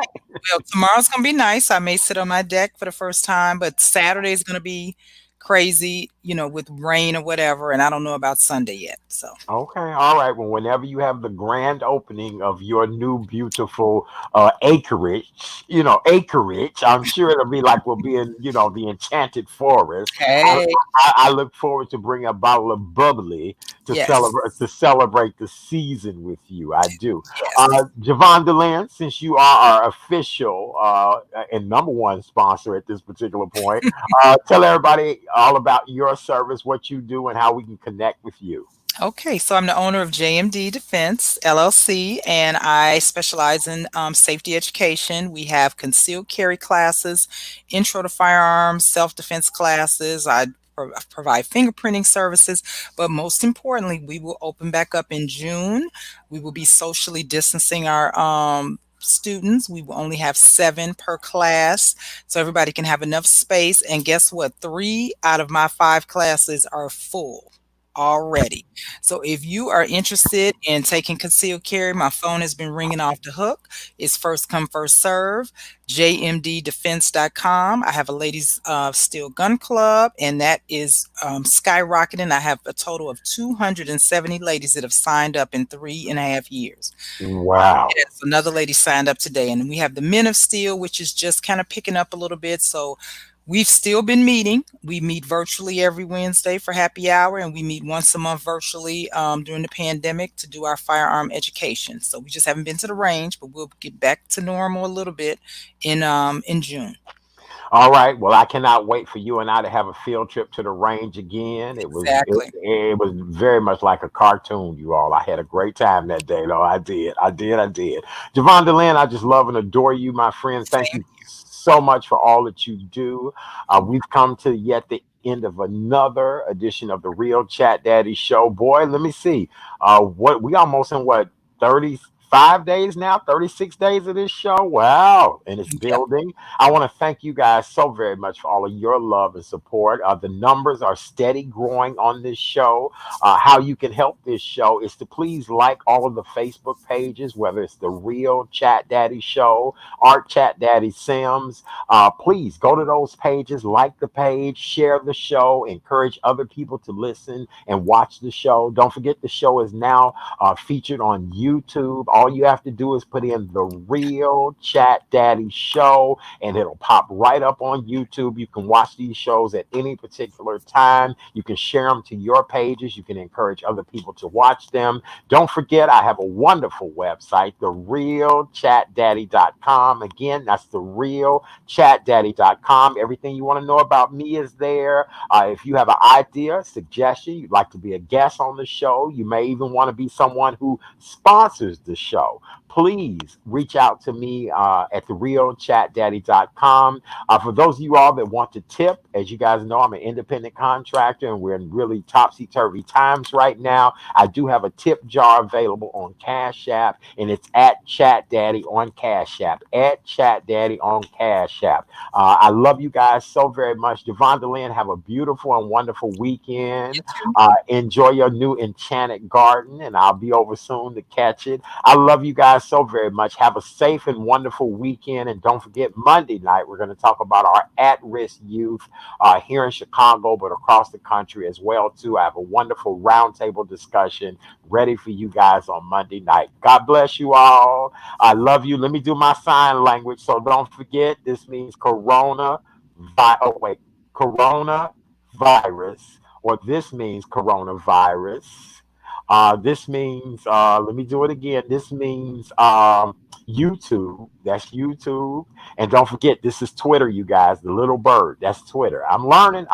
tomorrow's gonna be nice. I may sit on my deck for the first time, but Saturday's gonna be crazy, with rain or whatever, and I don't know about Sunday yet. So okay, all right. Well, whenever you have the grand opening of your new beautiful acreage, I'm sure it'll be like we'll be in, the enchanted forest. Hey. I look forward to bringing a bottle of bubbly to celebrate the season with you. I do. Yes. Javonda Lynn, since you are our official and number one sponsor at this particular point, tell everybody all about your service, what you do, and how we can connect with you. Okay, so I'm the owner of JMD Defense LLC, and I specialize in safety education. We have concealed carry classes, intro to firearms, self-defense classes. I provide fingerprinting services, but most importantly, we will open back up in June. We will be socially distancing our students. We will only have 7 per class, so everybody can have enough space. And guess what? 3 out of my 5 classes are full already. So if you are interested in taking concealed carry, my phone has been ringing off the hook. It's first come, first serve. jmddefense.com. I have a ladies steel gun club, and that is skyrocketing. I have a total of 270 ladies that have signed up in 3.5 years. Wow. Yes, another lady signed up today, and we have the Men of Steel, which is just kind of picking up a little bit. So we've still been meeting. We meet virtually every Wednesday for happy hour, and we meet once a month virtually during the pandemic to do our firearm education. So we just haven't been to the range, but we'll get back to normal a little bit in June. All right. Well, I cannot wait for you and I to have a field trip to the range again. Exactly. It was very much like a cartoon, you all. I had a great time that day, though. I did. Javon DeLynn, I just love and adore you, my friend. Thank Same. you so much for all that you do. We've come to yet the end of another edition of the Real Chat Daddy Show. Boy, let me see. What we almost in what 35 days now, 36 days of this show. Wow. And it's Yep. building. I want to thank you guys so very much for all of your love and support. The numbers are steady growing on this show. How you can help this show is to please like all of the Facebook pages, whether it's the Real Chat Daddy Show, Art Chat Daddy Sims. Please go to those pages, like the page, share the show, encourage other people to listen and watch the show. Don't forget the show is now featured on YouTube. All you have to do is put in the Real Chat Daddy Show, and it'll pop right up on YouTube. You can watch these shows at any particular time. You can share them to your pages. You can encourage other people to watch them. Don't forget, I have a wonderful website, therealchatdaddy.com. Again, that's therealchatdaddy.com. Everything you want to know about me is there. If you have an idea, suggestion, you'd like to be a guest on the show, you may even want to be someone who sponsors the show, please reach out to me at therealchatdaddy.com. For those of you all that want to tip, as you guys know, I'm an independent contractor and we're in really topsy-turvy times right now. I do have a tip jar available on Cash App, and it's at Chat Daddy on Cash App, at Chat Daddy on Cash App. I love you guys so very much. Javon DeLynn, have a beautiful and wonderful weekend. You too. Enjoy your new enchanted garden, and I'll be over soon to catch it. I love you guys so very much. Have a safe and wonderful weekend. And don't forget, Monday night, we're going to talk about our at-risk youth here in Chicago, but across the country as well, too. I have a wonderful roundtable discussion ready for you guys on Monday night. God bless you all. I love you. Let me do my sign language. So don't forget, this means coronavirus, or this means coronavirus. This means, let me do it again. This means YouTube. That's YouTube. And don't forget, this is Twitter, you guys. The little bird. That's Twitter. I'm learning.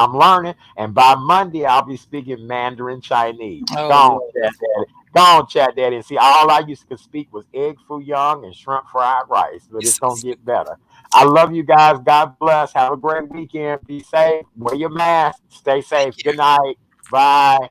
And by Monday, I'll be speaking Mandarin Chinese. Oh, Go on, Lord. Chat Daddy. Go on, Chat Daddy. And see, all I used to speak was egg foo young and shrimp fried rice. But it's going to get better. I love you guys. God bless. Have a great weekend. Be safe. Wear your mask. Stay Thank safe. you. Good night. Bye.